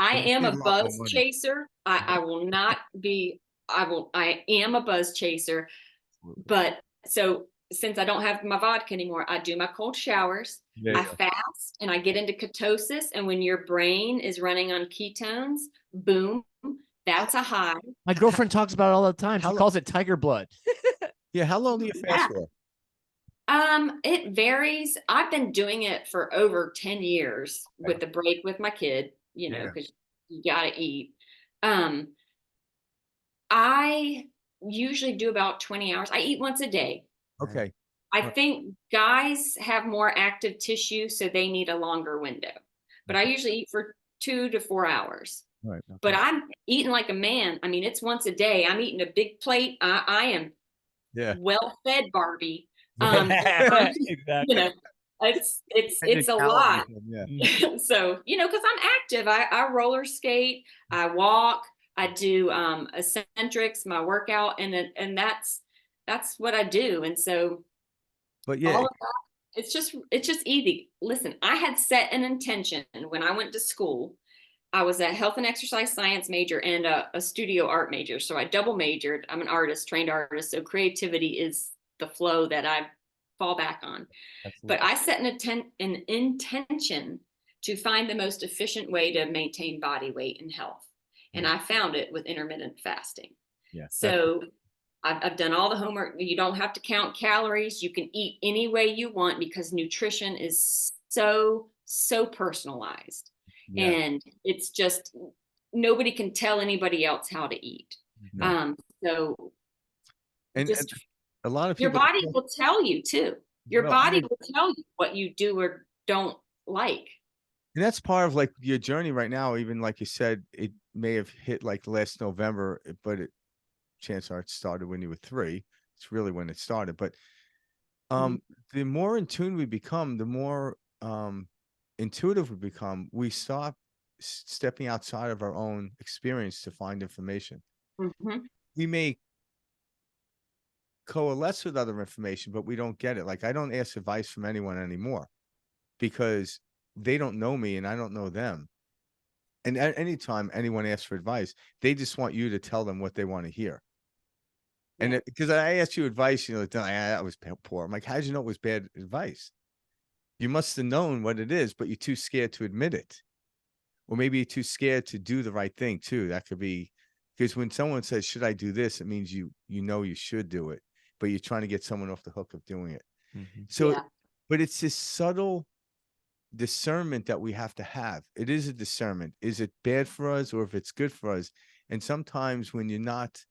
I am a buzz chaser. I will not be. I am a buzz chaser, but so since I don't have my vodka anymore, I do my cold showers. I fast and I get into ketosis. And when your brain is running on ketones, boom, that's a high. My girlfriend talks about it all the time. She calls it tiger blood. Yeah. How long do you fast for? It varies. I've been doing it for over 10 years with the break with my kid, because you gotta eat. I usually do about 20 hours. I eat once a day. Okay. I think guys have more active tissue, so they need a longer window. But I usually eat for 2 to 4 hours. Right. Okay. But I'm eating like a man. I mean, it's once a day. I'm eating a big plate. I am well fed, Barbie. Exactly. It's a lot. So, because I'm active. I roller skate, I walk, I do eccentrics, my workout, and that's what I do. And so but all of that, it's just easy. Listen, I had set an intention when I went to school. I was a health and exercise science major and a studio art major. So I double majored. I'm an artist, trained artist. So creativity is the flow that I fall back on. Absolutely. But I set an intention to find the most efficient way to maintain body weight and health. And I found it with intermittent fasting. Yeah. So I've done all the homework. You don't have to count calories. You can eat any way you want because nutrition is so personalized. Yeah. And it's just, nobody can tell anybody else how to eat. No. And a lot of people, your body will tell you too. Your body will tell you what you do or don't like. And that's part of like your journey right now. Even like you said, it may have hit like last November, but chances are it started when you were 3. It's really when it started. But the more in tune we become, the more intuitive we become. We stop stepping outside of our own experience to find information. Mm-hmm. We may coalesce with other information, but we don't get it. Like, I don't ask advice from anyone anymore because they don't know me and I don't know them. And at any time anyone asks for advice, they just want you to tell them what they want to hear. And Yeah. because I asked you advice, like, that was poor. I'm like, how did you know it was bad advice? You must have known what it is, but you're too scared to admit it. Or maybe you're too scared to do the right thing too. That could be because when someone says, should I do this? It means you know you should do it, but you're trying to get someone off the hook of doing it. Mm-hmm. So, Yeah. but it's this subtle discernment that we have to have. It is a discernment. Is it bad for us or if it's good for us? And sometimes when you're not,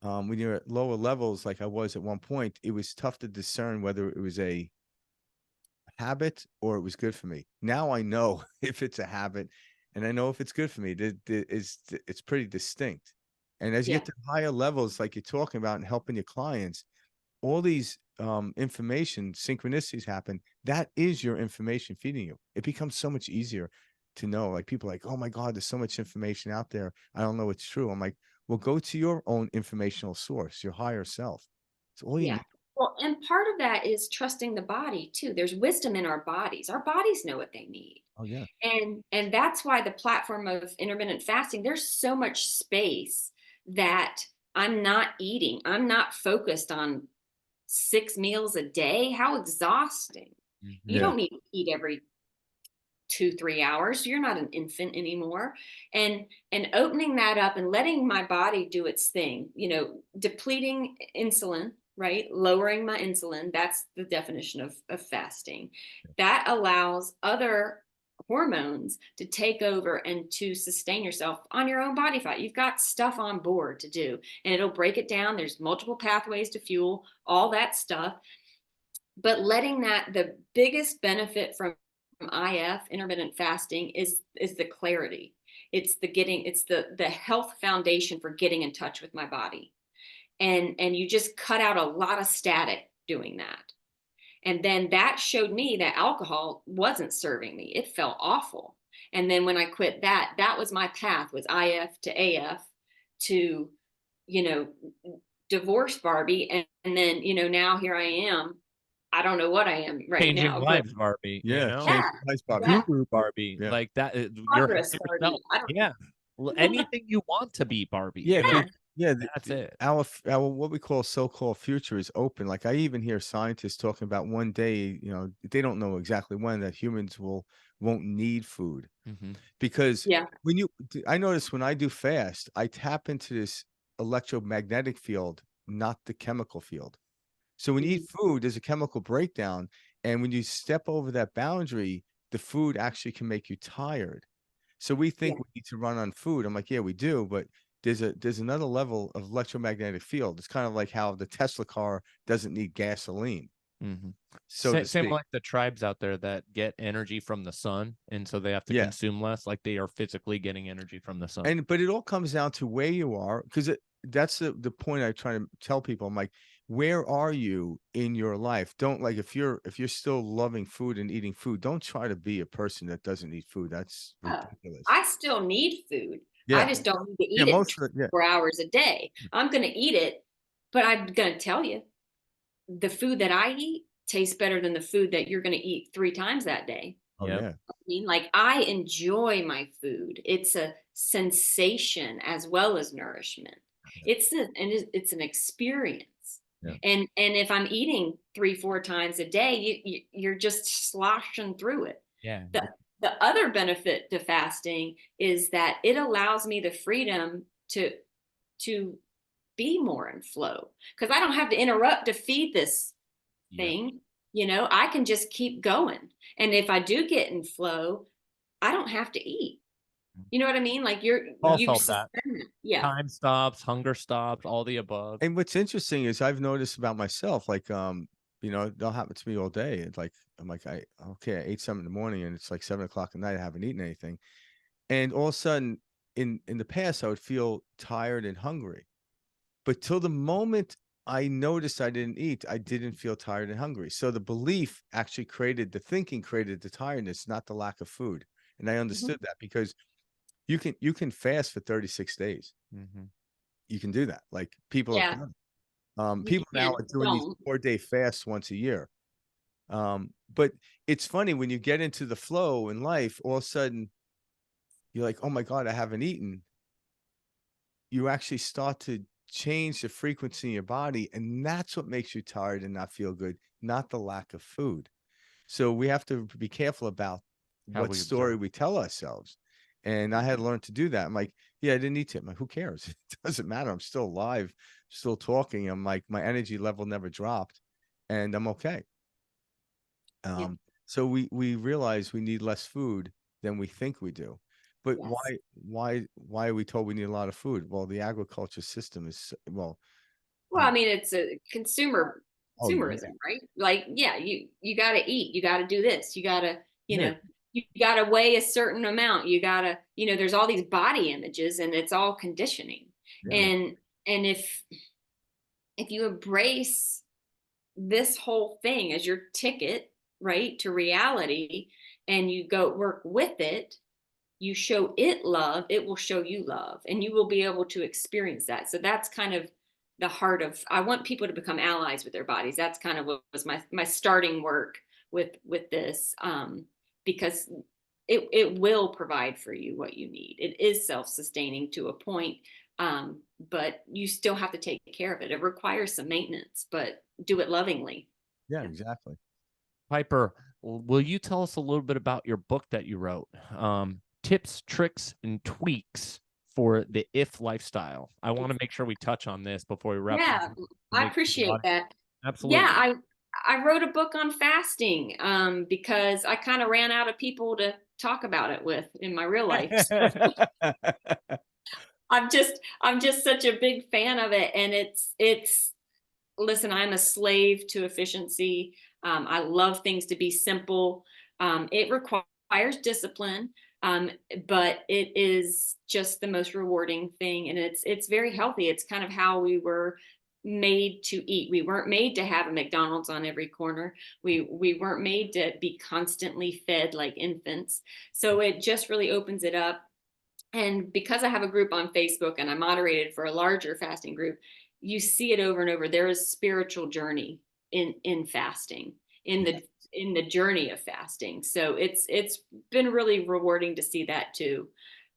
when you're at lower levels, like I was at one point, it was tough to discern whether it was a habit or it was good for me. Now I know if it's a habit and I know if it's good for me. It's pretty distinct. And as you Yeah. get to higher levels, like you're talking about and helping your clients, all these information synchronicities happen. That is your information feeding you. It becomes so much easier to know. Like people are like, oh my God, there's so much information out there. I don't know it's true. I'm like, well, go to your own informational source, your higher self. It's all you Yeah. need. Well, and part of that is trusting the body too. There's wisdom in our bodies. Our bodies know what they need. Oh yeah. And that's why the platform of intermittent fasting, there's so much space that I'm not eating. I'm not focused on 6 meals a day. How exhausting. Mm-hmm. You Yeah. don't need to eat every 2-3 hours. You're not an infant anymore. And opening that up and letting my body do its thing, depleting insulin, right? Lowering my insulin. That's the definition of fasting. That allows other hormones to take over and to sustain yourself on your own body fat. You've got stuff on board to do, and it'll break it down. There's multiple pathways to fuel, all that stuff. But letting that, the biggest benefit from IF, intermittent fasting, is the clarity. It's the health foundation for getting in touch with my body. And you just cut out a lot of static doing that. And then that showed me that alcohol wasn't serving me. It felt awful. And then when I quit that, that was my path, was IF to AF to, divorce Barbie. And then, now here I am. I don't know what I am right Changing now, but lives, Barbie. Yeah. know, Change yeah, the life, Bobby. yeah, Guru Barbie, Yeah. like that. Your progress higher Barbie. self. I don't Yeah, anything you want to be, Barbie. Yeah. Yeah. Yeah. That's it. Our what we call so-called future is open. Like I even hear scientists talking about one day, they don't know exactly when, that humans won't need food. Mm-hmm. Because Yeah. I notice when I do fast, I tap into this electromagnetic field, not the chemical field. So when you eat food, there's a chemical breakdown. And when you step over that boundary, the food actually can make you tired. So we think Yeah. we need to run on food. I'm like, yeah, we do, but there's another level of electromagnetic field. It's kind of like how the Tesla car doesn't need gasoline, Mm-hmm. so to Same speak. like the tribes out there that get energy from the sun, and so they have to Yeah. consume less. Like they are physically getting energy from the sun. But it all comes down to where you are, because that's the point I try to tell people. I'm like, where are you in your life? Don't, like, if you're still loving food and eating food, don't try to be a person that doesn't eat food. That's ridiculous. I still need food. I Yeah. just don't need to Yeah, eat it most of it, yeah. 4 hours a day. I'm going to eat it, but I'm going to tell you, the food that I eat tastes better than the food that you're going to eat 3 times that day. Oh Yep. yeah. I mean, like, I enjoy my food. It's a sensation as well as nourishment. It's an experience. Yeah. And if I'm eating 3-4 times a day, you're just sloshing through it. Yeah. The other benefit to fasting is that it allows me the freedom to be more in flow, because I don't have to interrupt to feed this thing. I can just keep going. And if I do get in flow, I don't have to eat. You know what I mean? Like All you felt that. Yeah. Time stops, hunger stops, all the above. And what's interesting is I've noticed about myself, like, that'll happen to me all day. It's like, I'm like, I ate something in the morning and it's like 7 o'clock at night. I haven't eaten anything. And all of a sudden in the past, I would feel tired and hungry. But till the moment I noticed I didn't eat, I didn't feel tired and hungry. So the belief actually created the thinking, created the tiredness, not the lack of food. And I understood that because you can fast for 36 days. You can do that. Like people have Yeah, done it. you People now can. are doing these Don't. 4-day fasts once a year. But it's funny when you get into the flow in life, all of a sudden you're like, oh my God, I haven't eaten. You actually start to change the frequency in your body. And that's what makes you tired and not feel good, not the lack of food. So we have to be careful about How what we story observe. we tell ourselves. And I had to learn to do that. I'm like, yeah, I didn't eat it. I'm like, who cares? It doesn't matter. I'm still alive, still talking. I'm like, my energy level never dropped and I'm okay. Yeah. So we realize we need less food than we think we do. But Yes. why are we told we need a lot of food? Well, the agriculture system is Well, uh, I mean, it's a oh yeah, consumerism, right? Like, yeah, you got to eat, you got to do this, you got to, yeah, you got to weigh a certain amount, you got to, there's all these body images, and it's all conditioning. yeah, And if you embrace this whole thing as your ticket, right, to reality, and you go work with it, you show it love, it will show you love, and you will be able to experience that. So that's kind of the heart of, I want people to become allies with their bodies. That's kind of what was my starting work with this, because it will provide for you what you need. It is self-sustaining to a point, but you still have to take care of it. It requires some maintenance, but do it lovingly. yeah, exactly. Piper, will you tell us a little bit about your book that you wrote? Tips, tricks, and tweaks for the if lifestyle. I want to make sure we touch on this before we wrap Yeah, up. I Make sure the appreciate that. Yeah, absolutely. I wrote a book on fasting, because I kind of ran out of people to talk about it with in my real life. So I'm just such a big fan of it, and it's listen, I'm a slave to efficiency. I love things to be simple. It requires discipline, but it is just the most rewarding thing, and it's very healthy. It's kind of how we were made to eat. We weren't made to have a McDonald's on every corner. We weren't made to be constantly fed like infants. So it just really opens it up. And because I have a group on Facebook and I moderated for a larger fasting group, you see it over and over. There is spiritual journey in fasting, in Yeah, the journey of fasting. So it's been really rewarding to see that too.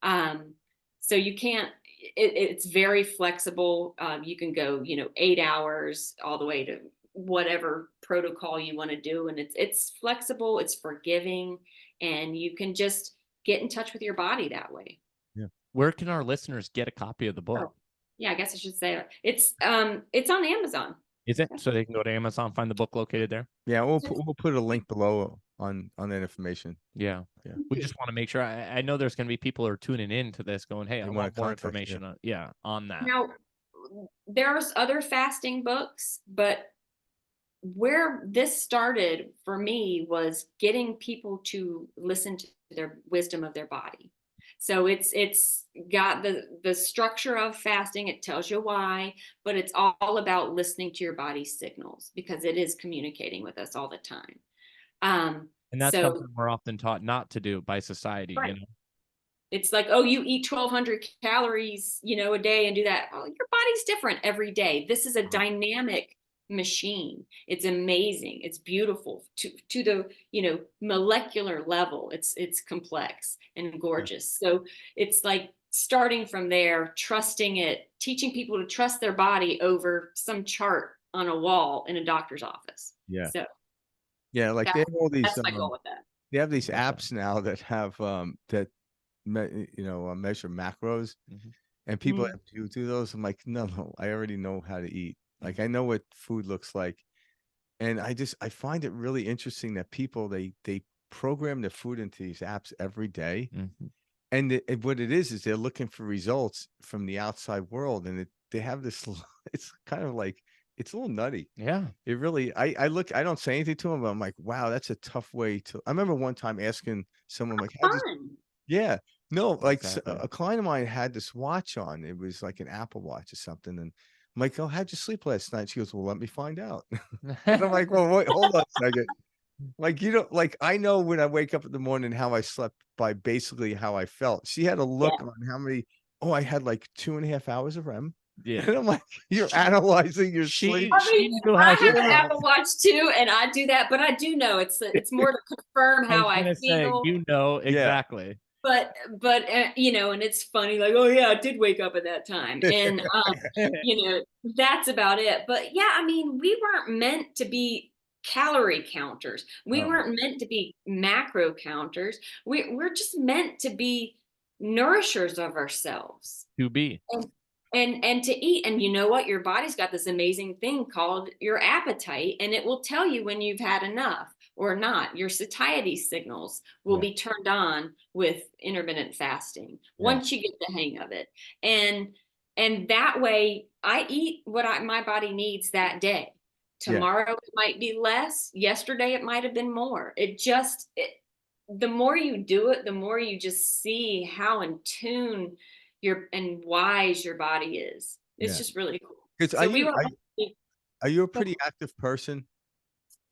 Um, so you can't. It's very flexible. You can go, 8 hours all the way to whatever protocol you want to do, and it's flexible. It's forgiving, and you can just get in touch with your body that way. yeah. Where can our listeners get a copy of the book? Oh, yeah, I guess I should say it's on Amazon. Is it so they can go to Amazon, find the book located there? Yeah, we'll put a link below on that information. Yeah. Yeah, We just want to make sure. I know there's going to be people who are tuning in to this going, hey, I you want want to more contact? information on that. Now, there's other fasting books, but where this started for me was getting people to listen to their wisdom of their body. So it's got the structure of fasting. It tells you why, but it's all about listening to your body's signals, because it is communicating with us all the time. And that's So something we're often taught not to do by society, right. It's like, oh, you eat 1,200 calories, a day and do that. Oh, your body's different every day. This is a dynamic machine. It's amazing. It's beautiful to the, molecular level. It's complex and Yeah, gorgeous. So it's like starting from there, trusting it, teaching people to trust their body over some chart on a wall in a doctor's office. yeah, So yeah. Like they that's have all these that's my goal with that. they have these Love that. apps now that have measure macros, Mhm. and people Mhm. have to do those. I'm like, no, I already know how to eat. Like I know what food looks like, and I find it really interesting that people they program their food into these apps every day, Mhm. and what it is they're looking for results from the outside world, and they have this. It's kind of like it's a little nutty. Yeah. It really. I look. I don't say anything to them, but I'm like, wow, that's a tough way to. I remember one time asking someone like, how Fun. yeah. No, like Exactly. a client of mine had this watch on. It was like an Apple Watch or something. And I'm like, oh, how'd you sleep last night? She goes, well, let me find out. And I'm like, well, wait, hold on a second. Like, you know, like I know when I wake up in the morning how I slept by basically how I felt. She had a look Yeah. on how many, oh, I had like 2.5 hours of REM. Yeah. And I'm like, you're analyzing your sleep. I mean, knew how I she have an Yeah. Apple Watch too, and I do that, but I do know it's more to confirm I was how I gonna say, feel. you know, Yeah. exactly. But you know, and it's funny, like, oh yeah, I did wake up at that time, and you know, that's about it. But yeah, I mean, we weren't meant to be calorie counters. We Oh, weren't meant to be macro counters. We're just meant to be nourishers of ourselves. to be. And and to eat. And you know what? Your body's got this amazing thing called your appetite, and it will tell you when you've had enough or not. Your satiety signals will Yeah. be turned on with intermittent fasting Yeah. once you get the hang of it. And that way I eat what my body needs that day. Yeah. Tomorrow it might be less. Yesterday it might have been more. The more you do it, the more you just see how in tune and wise your body is. It's Yeah. just really cool. Because So we were, are you a pretty active person?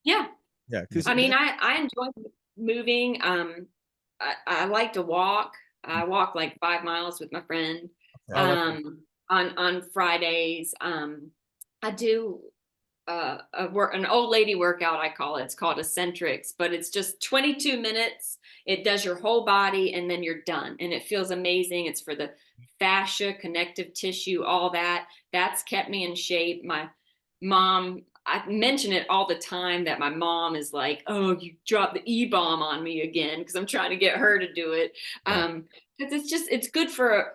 yeah. Yeah. Because I mean, I enjoy moving. I like to walk. I walk like 5 miles with my friend. Oh, that's On Fridays. I do an old lady workout, I call it. It's called eccentrics, but it's just 22 minutes. It does your whole body and then you're done. And it feels amazing. It's for the fascia, connective tissue, all that. That's kept me in shape. My mom, I mention it all the time that my mom is like, oh, you dropped the E-bomb on me again, because I'm trying to get her to do it. Yeah. Because it's good for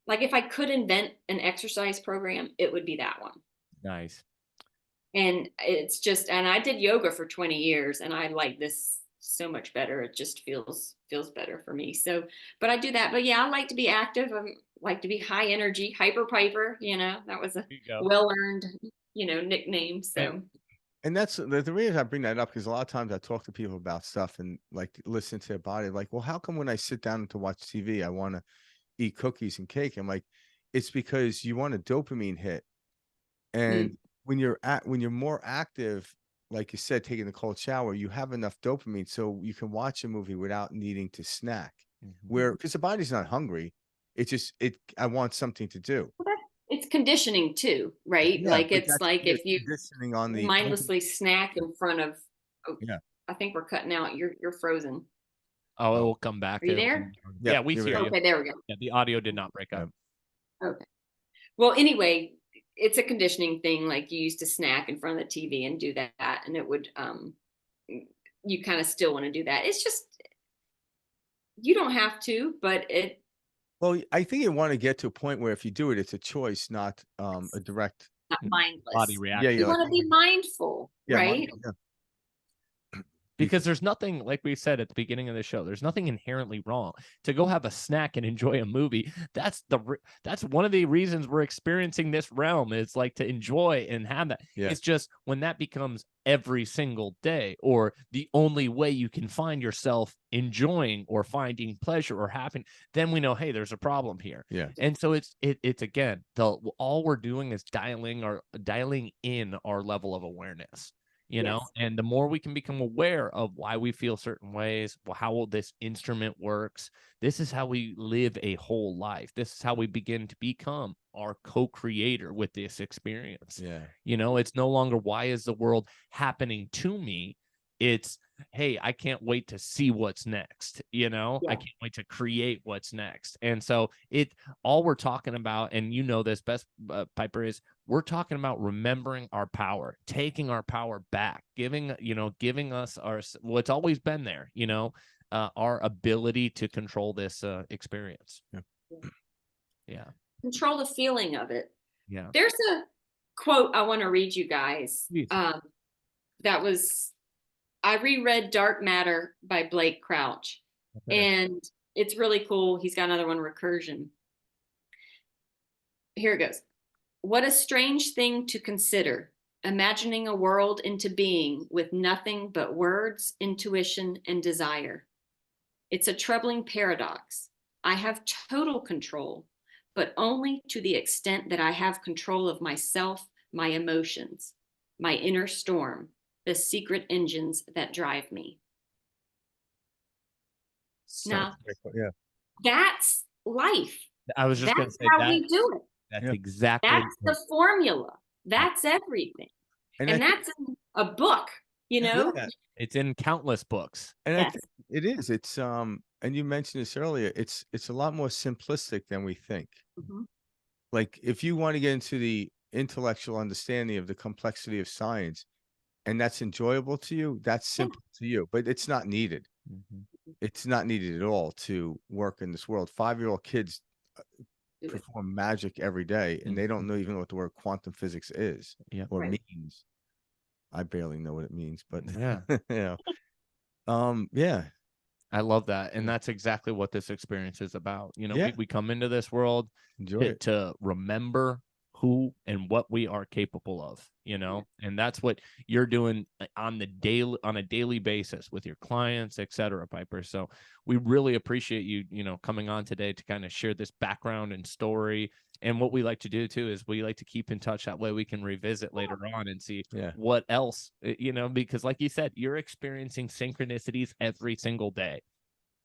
like if I could invent an exercise program, it would be that one. nice. And it's just, and I did yoga for 20 years and I like this so much better. It just feels better for me. So, but I do that. But yeah, I like to be active. I like to be high energy, hyper Piper, that was a There you go. well-earned, nickname. And So and that's the reason I bring that up, because a lot of times I talk to people about stuff and like listen to their body, like, well, how come when I sit down to watch TV, I want to eat cookies and cake? I'm like, it's because you want a dopamine hit. And mm, when you're more active, like you said, taking the cold shower, you have enough dopamine so you can watch a movie without needing to snack. Where because the body's not hungry, it's just I want something to do. well, it's conditioning too, right? Yeah, Like but it's that's like you're if you conditioning on the mindlessly snack in front of, oh, yeah. I think we're cutting out. You're frozen. Oh, it Oh, will come back. Are you It'll there? come back. yeah, Yeah, we you're hear right. you. Okay, there we go. Yeah, the audio did not break up. Okay. Well, anyway, it's a conditioning thing. Like you used to snack in front of the TV and do that, and it would you kind of still want to do that. It's just you don't have to, but Well, I think you want to get to a point where if you do it, it's a choice, not a it's direct. not Body mindless. Yeah, reaction. You you're like, want to be mindful, yeah, right? yeah. Because there's nothing, like we said at the beginning of the show, there's nothing inherently wrong to go have a snack and enjoy a movie. That's one of the reasons we're experiencing this realm. It's like to enjoy and have that. Yeah. It's just when that becomes every single day or the only way you can find yourself enjoying or finding pleasure or happiness, then we know, hey, there's a problem here. Yeah. And so it's again, all we're doing is dialing in our level of awareness. Yes. And the more we can become aware of why we feel certain ways, how this instrument works, this is how we live a whole life. This is how we begin to become our co-creator with this experience. Yeah. It's no longer, why is the world happening to me? It's, hey, I can't wait to see what's next. I Yeah. can't wait to create what's next. And so all we're talking about, and this best, Piper, is we're talking about remembering our power, taking our power back, giving us what's always been there, our ability to control this experience. Yeah. Yeah. Control the feeling of it. Yeah. There's a quote I want to read you guys. Please. I reread Dark Matter by Blake Crouch, Okay. and it's really cool. He's got another one, Recursion. Here it goes. What a strange thing to consider, imagining a world into being with nothing but words, intuition, and desire. It's a troubling paradox. I have total control, but only to the extent that I have control of myself, my emotions, my inner storm, the secret engines that drive me. Now, Yeah. that's life. I was just going to That's say how that. we do it. That's Yeah. exactly. That's the formula. That's everything. And And that's in a book, you know? Yeah. It's in countless books. And I Yes. think it is. It's and you mentioned this earlier. It's a lot more simplistic than we think. Mhm. Like if you want to get into the intellectual understanding of the complexity of science, and that's enjoyable to you, that's simple to you, but it's not needed. It's not needed at all to work in this world. 5-year-old kids Do it. perform magic every day, and they don't know even what the word quantum physics is Yeah. or Right. means. I barely know what it means, but Yeah. you know, yeah, I love that. And Yeah. that's exactly what this experience is about. You know, Yeah. we come into this world enjoy it. to remember who and what we are capable of, you know, and that's what you're doing on a daily basis with your clients, et cetera, Piper. So we really appreciate you, you know, coming on today to kind of share this background and story. And what we like to do too is we like to keep in touch. That way we can revisit later on and see Yeah. what else, you know, because like you said, you're experiencing synchronicities every single day.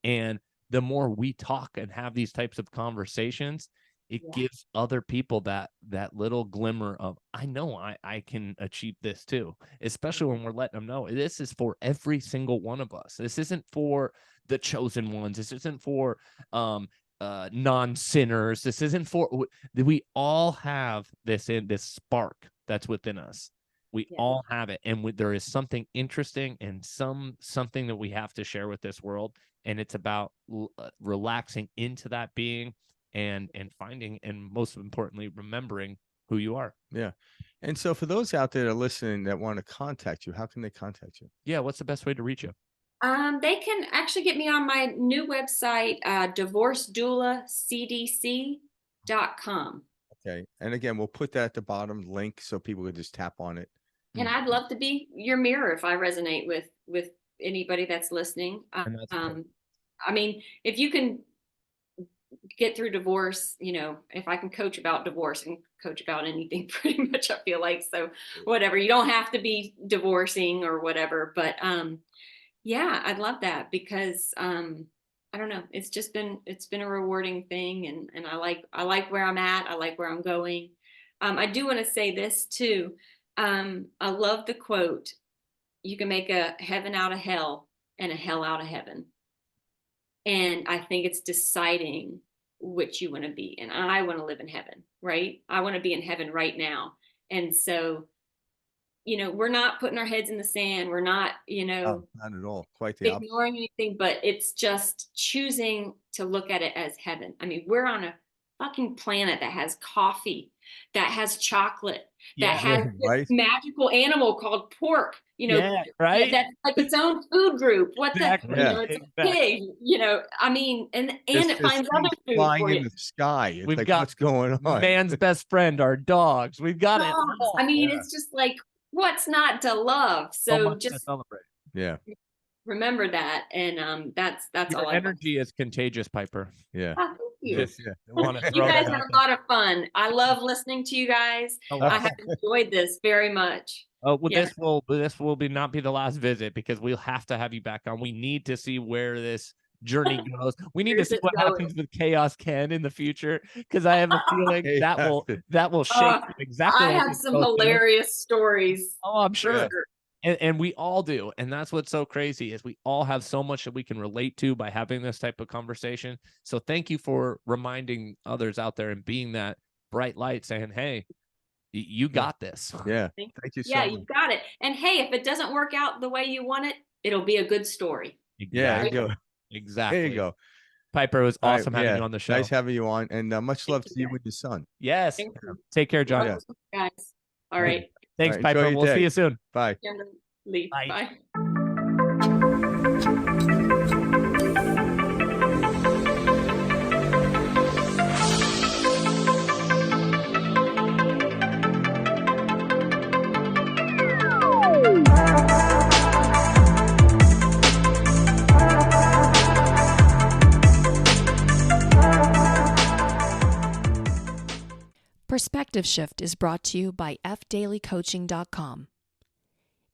And the more we talk and have these types of conversations, it gives other people that little glimmer of, I know I can achieve this too, especially when we're letting them know this is for every single one of us. This isn't for the chosen ones. This isn't for non-sinners. This isn't for, we all have this spark that's within us. We all have it, and there is something interesting and something that we have to share with this world, and it's about relaxing into that being and finding, and most importantly, remembering who you are. Yeah. And so for those out there that are listening that want to contact you, how can they contact you? Yeah, what's the best way to reach you? They can actually get me on my new website, Divorce Doula CDC.com. Okay. And again, we'll put that at the bottom link so people can just tap on it. And I'd love to be your mirror if I resonate with anybody that's listening. And that's cool. I mean, if you can get through divorce, you know, if I can coach about divorce and coach about anything pretty much, I feel like, so whatever, you don't have to be divorcing or whatever, but yeah, I'd love that because I don't know, it's been a rewarding thing, and I like where I'm at. I like where I'm going. I do want to say this too. I love the quote, you can make a heaven out of hell and a hell out of heaven. And I think it's deciding which you want to be. And I want to live in heaven, right? I want to be in heaven right now. And so, you know, we're not putting our heads in the sand. We're not, you know, not at all. Quite the opposite. ignoring anything, but it's just choosing to look at it as heaven. I mean, we're on a fucking planet that has coffee, that has chocolate, that has this magical animal called pork, you know, that's like its own food group. What the, you know, it's a pig, you know, I mean, and it finds other food flying for in you. the sky. It's We've like, got what's going on? Man's best friend, our dogs. We've got it all. I mean, it's just like, what's not to love? So much to just celebrate. Yeah. remember that, and that's Your all. energy is contagious, Piper. Yeah. Oh, thank you. Just want to You guys have a lot of fun. I love listening to you guys. I have enjoyed this very much. Oh, well, this will not be the last visit, because we'll have to have you back on. We need to see where this journey goes. We need to see what happens with Chaos Ken in the future, because I have a feeling that will shape exactly. I have some hilarious stories. Oh, I'm sure. And we all do. And that's what's so crazy, is we all have so much that we can relate to by having this type of conversation. So thank you for reminding others out there and being that bright light, saying, hey, you got this. Yeah. Thank you so much. You got it. And hey, if it doesn't work out the way you want it, it'll be a good story. Exactly. Yeah, there you go. Exactly. There you go. Piper, it was awesome having you on the show. Nice having you on, and much love to you and your son. Yes. Take care, John. Guys. All right. Thanks, Piper. We'll see you soon. Bye. Bye. Perspective Shift is brought to you by fdailycoaching.com.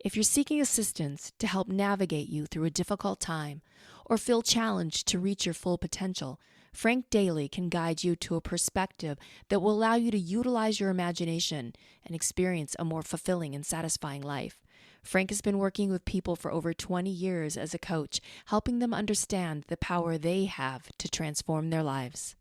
If you're seeking assistance to help navigate you through a difficult time or feel challenged to reach your full potential, Frank Daly can guide you to a perspective that will allow you to utilize your imagination and experience a more fulfilling and satisfying life. Frank has been working with people for over 20 years as a coach, helping them understand the power they have to transform their lives.